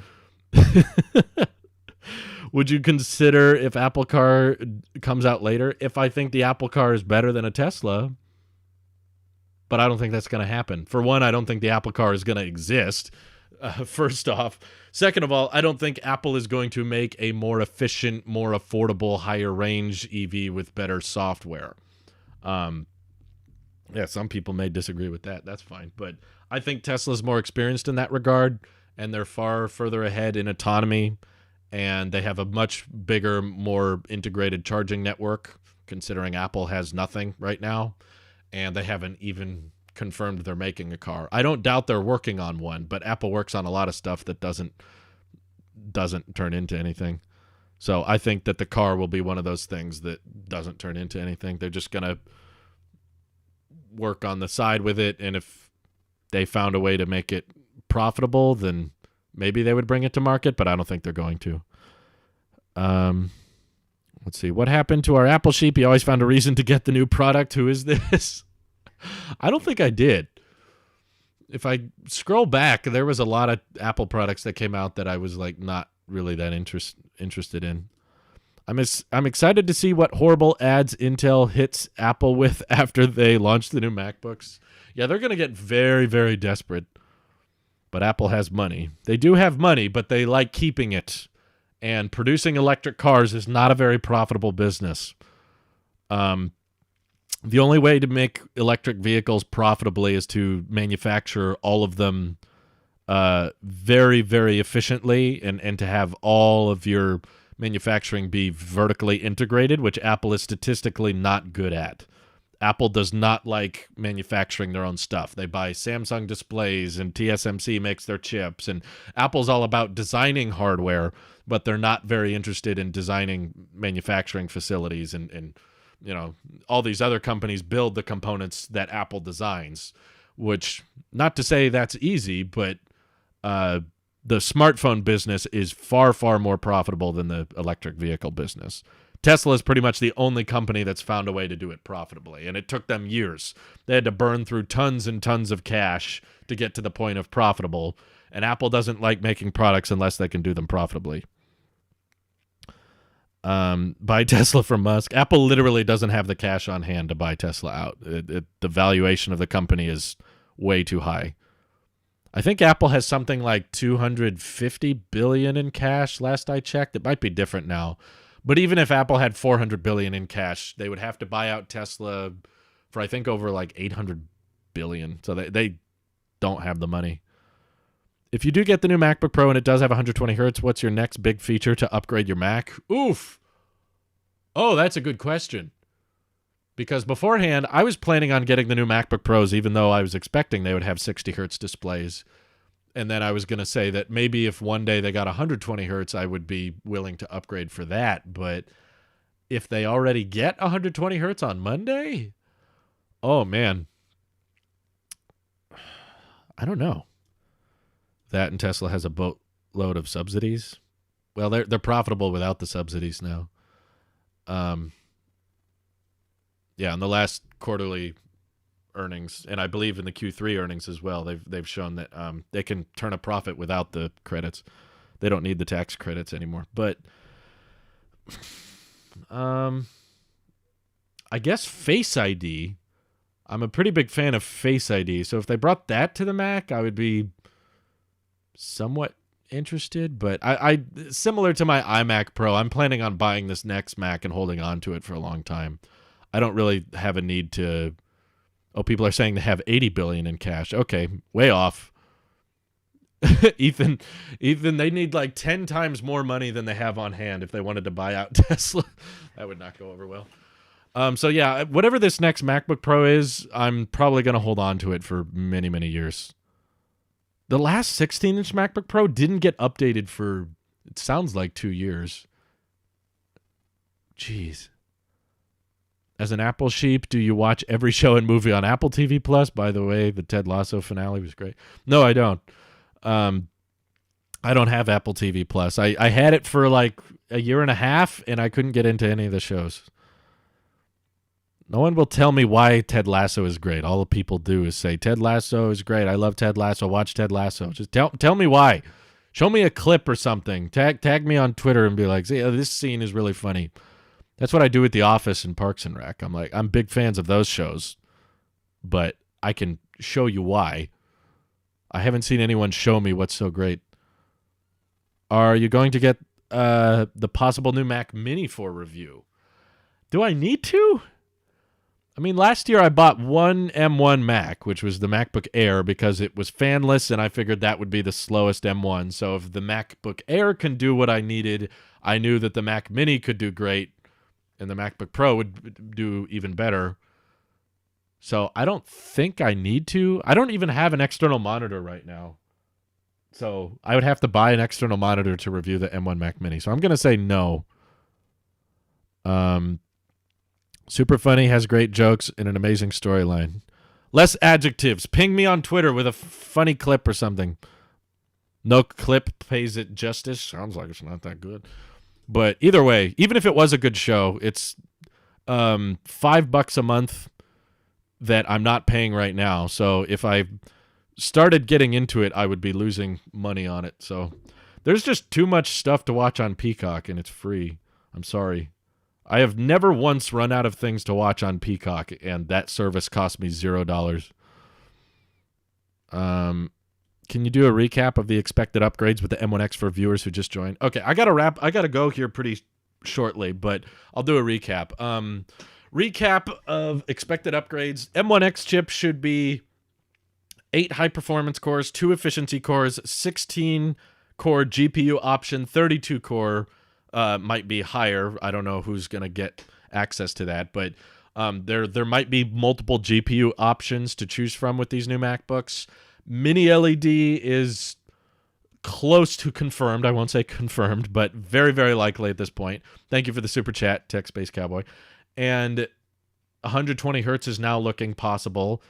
A: Would you consider if Apple Car comes out later? If I think the Apple Car is better than a Tesla, but I don't think that's going to happen. For one, I don't think the Apple Car is going to exist, first off. Second of all, I don't think Apple is going to make a more efficient, more affordable, higher range EV with better software. Yeah, some people may disagree with that. That's fine. But I think Tesla's more experienced in that regard, and they're far further ahead in autonomy, and they have a much bigger, more integrated charging network, considering Apple has nothing right now, and they haven't even confirmed they're making a car. I don't doubt they're working on one, but Apple works on a lot of stuff that doesn't turn into anything. So I think that the car will be one of those things that doesn't turn into anything. They're just going to work on the side with it, and if they found a way to make it profitable, then maybe they would bring it to market, but I don't think they're going to. Let's see. What happened to our Apple sheep? He always found a reason to get the new product. Who is this? I don't think I did. If I scroll back, there was a lot of Apple products that came out that I was like not really that interested in. I'm excited to see what horrible ads Intel hits Apple with after they launch the new MacBooks. Yeah, they're going to get very, very desperate. But Apple has money. They do have money, but they like keeping it. And producing electric cars is not a very profitable business. The only way to make electric vehicles profitably is to manufacture all of them very, very efficiently and to have all of your manufacturing be vertically integrated, which Apple is statistically not good at. Apple does not like manufacturing their own stuff. They buy Samsung displays and TSMC makes their chips, and Apple's all about designing hardware, but they're not very interested in designing manufacturing facilities, and all these other companies build the components that Apple designs, which, not to say that's easy, but the smartphone business is far, far more profitable than the electric vehicle business. Tesla is pretty much the only company that's found a way to do it profitably, and it took them years. They had to burn through tons and tons of cash to get to the point of profitable, and Apple doesn't like making products unless they can do them profitably. Buy Tesla from Musk. Apple literally doesn't have the cash on hand to buy Tesla out. The valuation of the company is way too high. I think Apple has something like $250 billion in cash last I checked. It might be different now. But even if Apple had $400 billion in cash, they would have to buy out Tesla for, I think, over like $800 billion. So they don't have the money. If you do get the new MacBook Pro and it does have 120 hertz, what's your next big feature to upgrade your Mac? Oof. Oh, that's a good question. Because beforehand, I was planning on getting the new MacBook Pros, even though I was expecting they would have 60 hertz displays. And then I was going to say that maybe if one day they got 120 hertz, I would be willing to upgrade for that. But if they already get 120 hertz on Monday, oh, man. I don't know. That and Tesla has a boatload of subsidies. Well, they're profitable without the subsidies now. Yeah, in the last quarterly earnings, and I believe in the Q3 earnings as well, they've shown that they can turn a profit without the credits. They don't need the tax credits anymore. But I guess Face ID. I'm a pretty big fan of Face ID, so if they brought that to the Mac, I would be somewhat interested. But I similar to my iMac Pro, I'm planning on buying this next Mac and holding on to it for a long time. I don't really have a need to. Oh, people are saying they have $80 billion in cash. Okay, way off. Ethan, they need like 10 times more money than they have on hand if they wanted to buy out Tesla. That would not go over well. So yeah, whatever this next MacBook Pro is, I'm probably going to hold on to it for many, many years. The last 16-inch MacBook Pro didn't get updated for, it sounds like 2 years. Jeez. As an Apple sheep, do you watch every show and movie on Apple TV Plus? By the way, the Ted Lasso finale was great. No, I don't. I don't have Apple TV Plus. I had it for like a year and a half, and I couldn't get into any of the shows. No one will tell me why Ted Lasso is great. All the people do is say, Ted Lasso is great. I love Ted Lasso. Watch Ted Lasso. Just tell me why. Show me a clip or something. Tag me on Twitter and be like, see, this scene is really funny. That's what I do with The Office and Parks and Rec. I'm big fans of those shows, but I can show you why. I haven't seen anyone show me what's so great. Are you going to get the possible new Mac Mini for review? Do I need to? I mean, last year I bought one M1 Mac, which was the MacBook Air, because it was fanless, and I figured that would be the slowest M1. So if the MacBook Air can do what I needed, I knew that the Mac Mini could do great, and the MacBook Pro would do even better. So I don't think I need to. I don't even have an external monitor right now. So I would have to buy an external monitor to review the M1 Mac Mini. So I'm going to say no. Super funny, has great jokes, and an amazing storyline. Less adjectives. Ping me on Twitter with a funny clip or something. No clip pays it justice. Sounds like it's not that good. But either way, even if it was a good show, it's $5 a month that I'm not paying right now. So if I started getting into it, I would be losing money on it. So there's just too much stuff to watch on Peacock, and it's free. I'm sorry. I have never once run out of things to watch on Peacock, and that service cost me $0. Can you do a recap of the expected upgrades with the M1X for viewers who just joined? Okay, I got to go here pretty shortly, but I'll do a recap. Recap of expected upgrades. M1X chip should be 8 high-performance cores, 2 efficiency cores, 16-core GPU option, 32-core might be higher. I don't know who's going to get access to that, but there might be multiple GPU options to choose from with these new MacBooks. Mini LED is close to confirmed. I won't say confirmed, but very, very likely at this point. Thank you for the super chat, Tech Space Cowboy. And 120 hertz is now looking possible.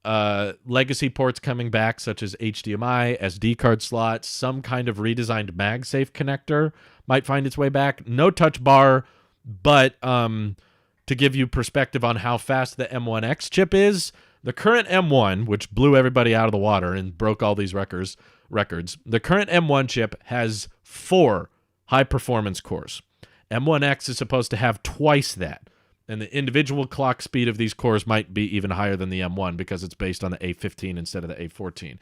A: Legacy ports coming back, such as HDMI, SD card slots, some kind of redesigned MagSafe connector might find its way back. No touch bar, but to give you perspective on how fast the M1X chip is, the current M1, which blew everybody out of the water and broke all these records, the current M1 chip has 4 high-performance cores. M1X is supposed to have twice that. And the individual clock speed of these cores might be even higher than the M1 because it's based on the A15 instead of the A14.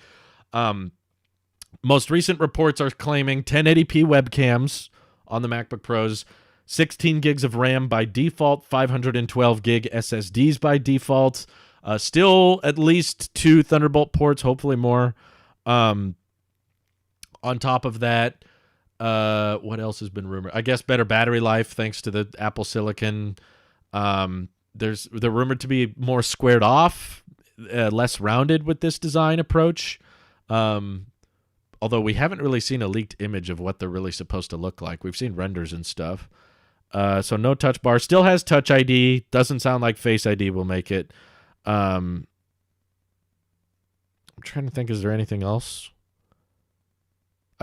A: Most recent reports are claiming 1080p webcams on the MacBook Pros, 16 gigs of RAM by default, 512 gig SSDs by default, still at least 2 Thunderbolt ports, hopefully more. On top of that, what else has been rumored? I guess better battery life thanks to the Apple Silicon. They're rumored to be more squared off, less rounded with this design approach. Although we haven't really seen a leaked image of what they're really supposed to look like. We've seen renders and stuff. So no touch bar. Still has Touch ID. Doesn't sound like Face ID will make it. I'm trying to think, is there anything else?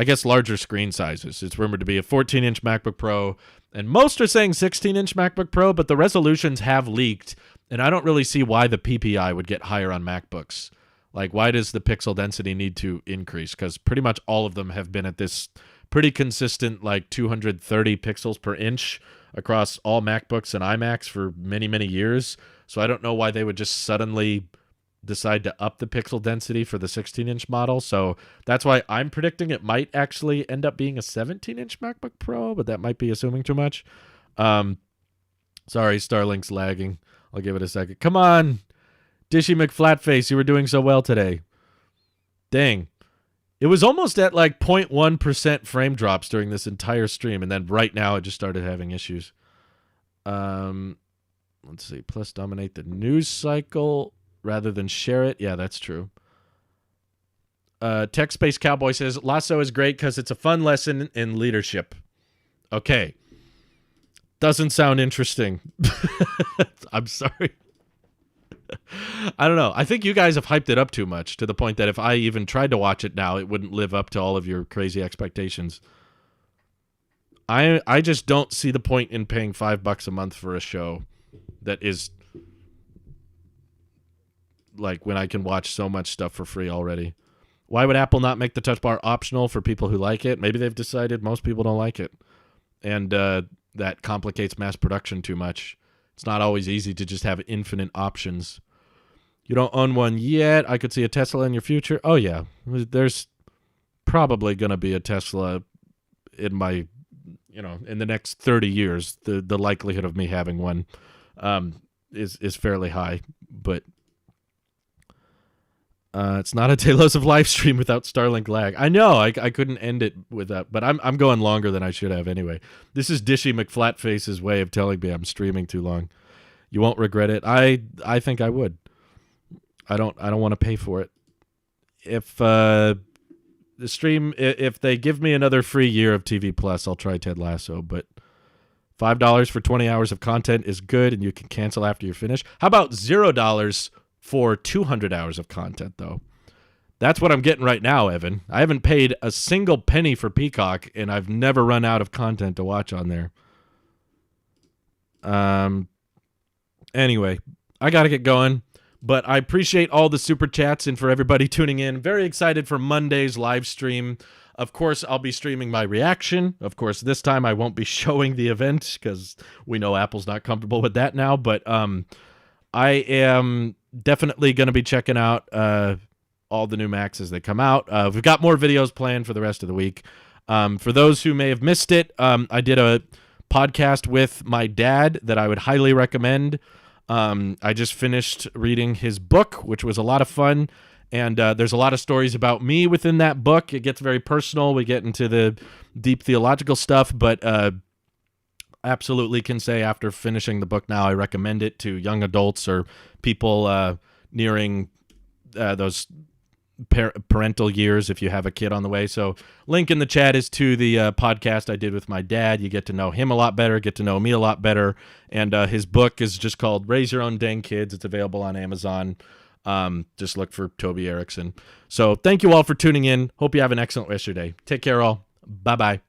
A: I guess, larger screen sizes. It's rumored to be a 14-inch MacBook Pro, and most are saying 16-inch MacBook Pro, but the resolutions have leaked, and I don't really see why the PPI would get higher on MacBooks. Like, why does the pixel density need to increase? Because pretty much all of them have been at this pretty consistent, like, 230 pixels per inch across all MacBooks and iMacs for many, many years. So I don't know why they would just suddenly decide to up the pixel density for the 16-inch model. So that's why I'm predicting it might actually end up being a 17-inch MacBook Pro, but that might be assuming too much. Sorry, Starlink's lagging. I'll give it a second. Come on, Dishy McFlatface, you were doing so well today. Dang. It was almost at like 0.1% frame drops during this entire stream, and then right now it just started having issues. Let's see. Plus dominate the news cycle rather than share it. Yeah, that's true. Tech Space Cowboy says, Lasso is great because it's a fun lesson in leadership. Okay. Doesn't sound interesting. I'm sorry. I don't know. I think you guys have hyped it up too much to the point that if I even tried to watch it now, it wouldn't live up to all of your crazy expectations. I just don't see the point in paying $5 a month for a show that is like when I can watch so much stuff for free already. Why would Apple not make the touch bar optional for people who like it? Maybe they've decided most people don't like it. And that complicates mass production too much. It's not always easy to just have infinite options. You don't own one yet. I could see a Tesla in your future. Oh, yeah. There's probably going to be a Tesla in my, in the next 30 years. The likelihood of me having one is fairly high. But it's not a Tailosive live stream without Starlink lag. I know. I couldn't end it with that. But I'm going longer than I should have anyway. This is Dishy McFlatface's way of telling me I'm streaming too long. You won't regret it. I think I would. I don't want to pay for it. If the stream, if they give me another free year of TV Plus, I'll try Ted Lasso. But $5 for 20 hours of content is good, and you can cancel after you're finished. How about $0 for 200 hours of content, though? That's what I'm getting right now, Evan. I haven't paid a single penny for Peacock, and I've never run out of content to watch on there. Anyway, I got to get going. But I appreciate all the super chats and for everybody tuning in. Very excited for Monday's live stream. Of course, I'll be streaming my reaction. Of course, this time I won't be showing the event because we know Apple's not comfortable with that now. But I am definitely going to be checking out all the new Macs as they come out. We've got more videos planned for the rest of the week. For those who may have missed it, I did a podcast with my dad that I would highly recommend. I just finished reading his book, which was a lot of fun, and there's a lot of stories about me within that book. It gets very personal. We get into the deep theological stuff, but absolutely can say after finishing the book now, I recommend it to young adults or people nearing those parental years if you have a kid on the way. So link in the chat is to the podcast I did with my dad. You get to know him a lot better, get to know me a lot better. And his book is just called Raise Your Own Dang Kids. It's available on Amazon. Just look for Toby Erickson. So thank you all for tuning in. Hope you have an excellent rest of your day. Take care all. Bye-bye.